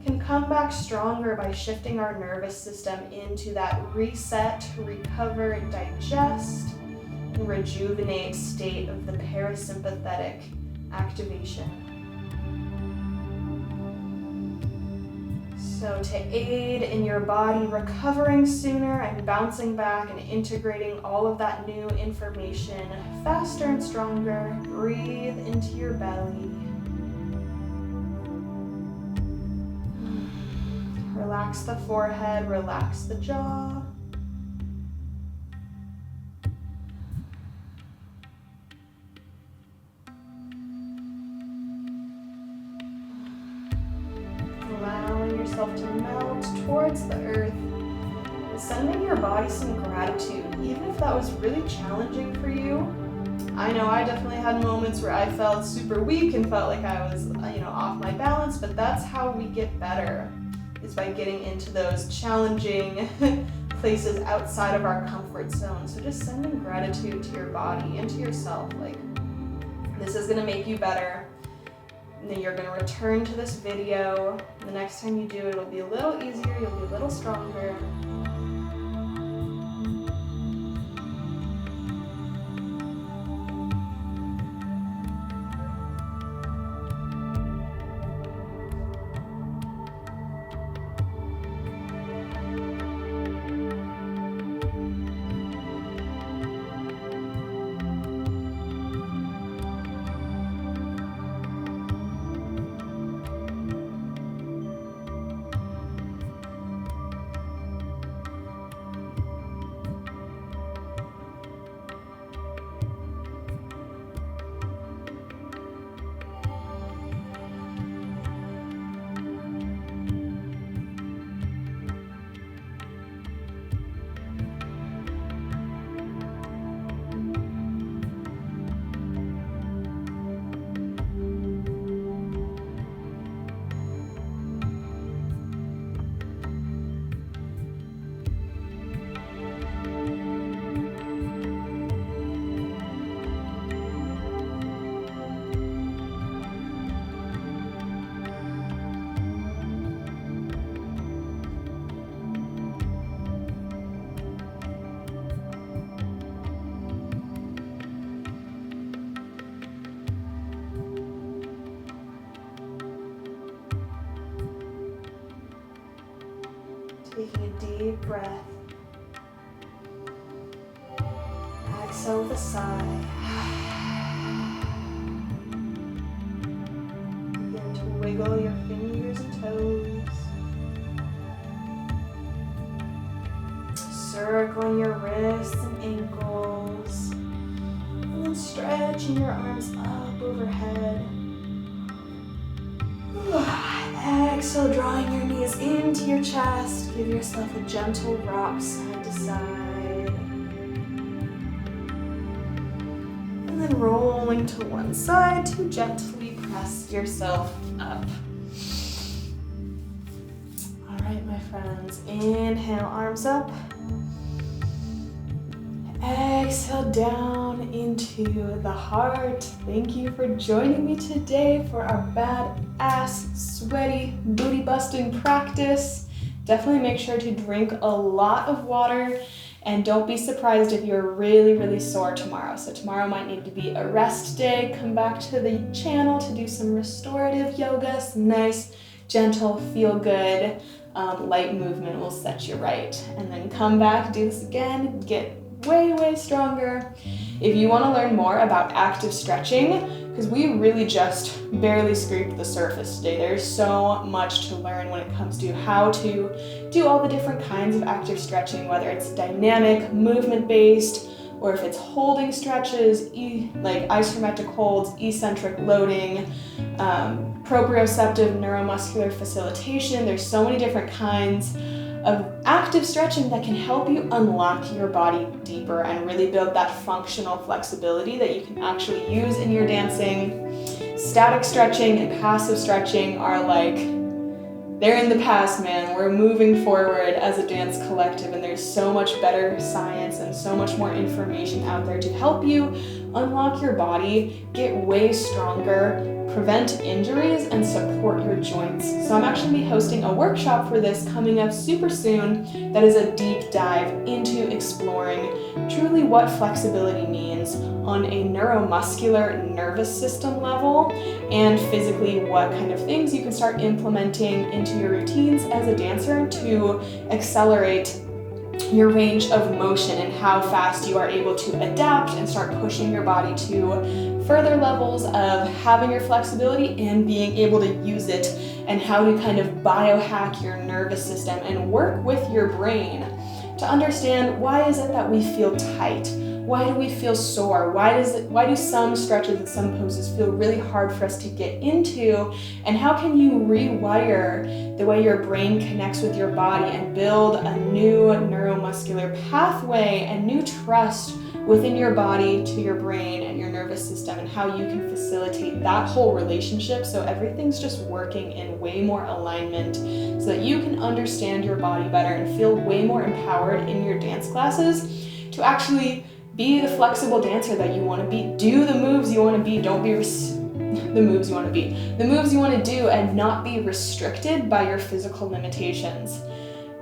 can come back stronger by shifting our nervous system into that reset, recover, digest, and rejuvenate state of the parasympathetic activation. So to aid in your body recovering sooner and bouncing back and integrating all of that new information faster and stronger, breathe into your belly. Relax the forehead, relax the jaw. Allowing yourself to melt towards the earth, sending your body some gratitude, even if that was really challenging for you. I know I definitely had moments where I felt super weak and felt like I was, off my balance, but that's how we get better, is by getting into those challenging places outside of our comfort zone. So just sending gratitude to your body and to yourself, like, this is gonna make you better. And then you're gonna return to this video. The next time you do it, it'll be a little easier, you'll be a little stronger. Taking a deep breath. Exhale with a sigh. Begin to wiggle your fingers and toes. Circling your wrists and ankles. And then stretching your arms up overhead. Exhale, drawing your knees into your chest. Give yourself a gentle rock side to side. And then rolling to one side to gently press yourself up. All right, my friends. Inhale, arms up. Exhale down into the heart. Thank you for joining me today for our badass, sweaty, booty-busting practice. Definitely make sure to drink a lot of water, and don't be surprised if you're really, really sore tomorrow. So tomorrow might need to be a rest day. Come back to the channel to do some restorative yoga, some nice, gentle, feel-good, light movement will set you right. And then come back, do this again, get way stronger. If you want to learn more about active stretching, because we really just barely scraped the surface today, there's so much to learn when it comes to how to do all the different kinds of active stretching, whether it's dynamic, movement-based, or if it's holding stretches, like isometric holds, eccentric loading, proprioceptive neuromuscular facilitation. There's so many different kinds of active stretching that can help you unlock your body deeper and really build that functional flexibility that you can actually use in your dancing. Static stretching and passive stretching are like, they're in the past, man. We're moving forward as a dance collective, and there's so much better science and so much more information out there to help you unlock your body, get way stronger, prevent injuries, and support your joints. So I'm actually be hosting a workshop for this coming up super soon that is a deep dive into exploring truly what flexibility means on a neuromuscular nervous system level, and physically what kind of things you can start implementing into your routines as a dancer to accelerate your range of motion and how fast you are able to adapt and start pushing your body to further levels of having your flexibility and being able to use it, and how to kind of biohack your nervous system and work with your brain to understand why is it that we feel tight? Why do we feel sore? Why do some stretches and some poses feel really hard for us to get into? And how can you rewire the way your brain connects with your body and build a new neuromuscular pathway and new trust within your body to your brain and your nervous system, and how you can facilitate that whole relationship so everything's just working in way more alignment, so that you can understand your body better and feel way more empowered in your dance classes to actually be the flexible dancer that you want to be. Do the moves you want to be. Don't be the moves you want to be. The moves you want to do, and not be restricted by your physical limitations.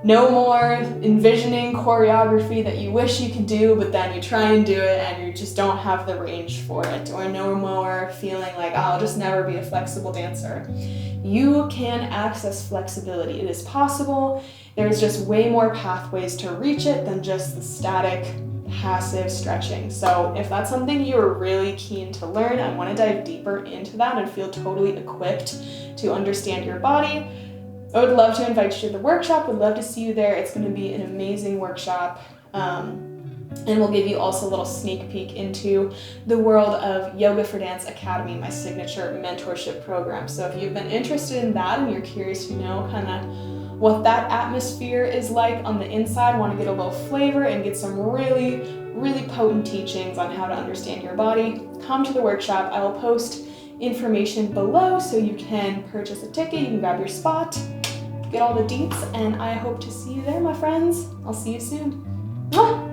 No more envisioning choreography that you wish you could do, but then you try and do it and you just don't have the range for it. Or no more feeling like, oh, I'll just never be a flexible dancer. You can access flexibility. It is possible. There's just way more pathways to reach it than just the static, passive stretching. So if that's something you're really keen to learn and want to dive deeper into that and feel totally equipped to understand your body, I would love to invite you to the workshop. Would love to see you there. It's going to be an amazing workshop. And we'll give you also a little sneak peek into the world of Yoga for Dance Academy, my signature mentorship program. So if you've been interested in that and you're curious to know kind of what that atmosphere is like on the inside, want to get a little flavor and get some really, really potent teachings on how to understand your body, come to the workshop. I will post information below so you can purchase a ticket, you can grab your spot, get all the deets, and I hope to see you there, my friends. I'll see you soon. Mwah!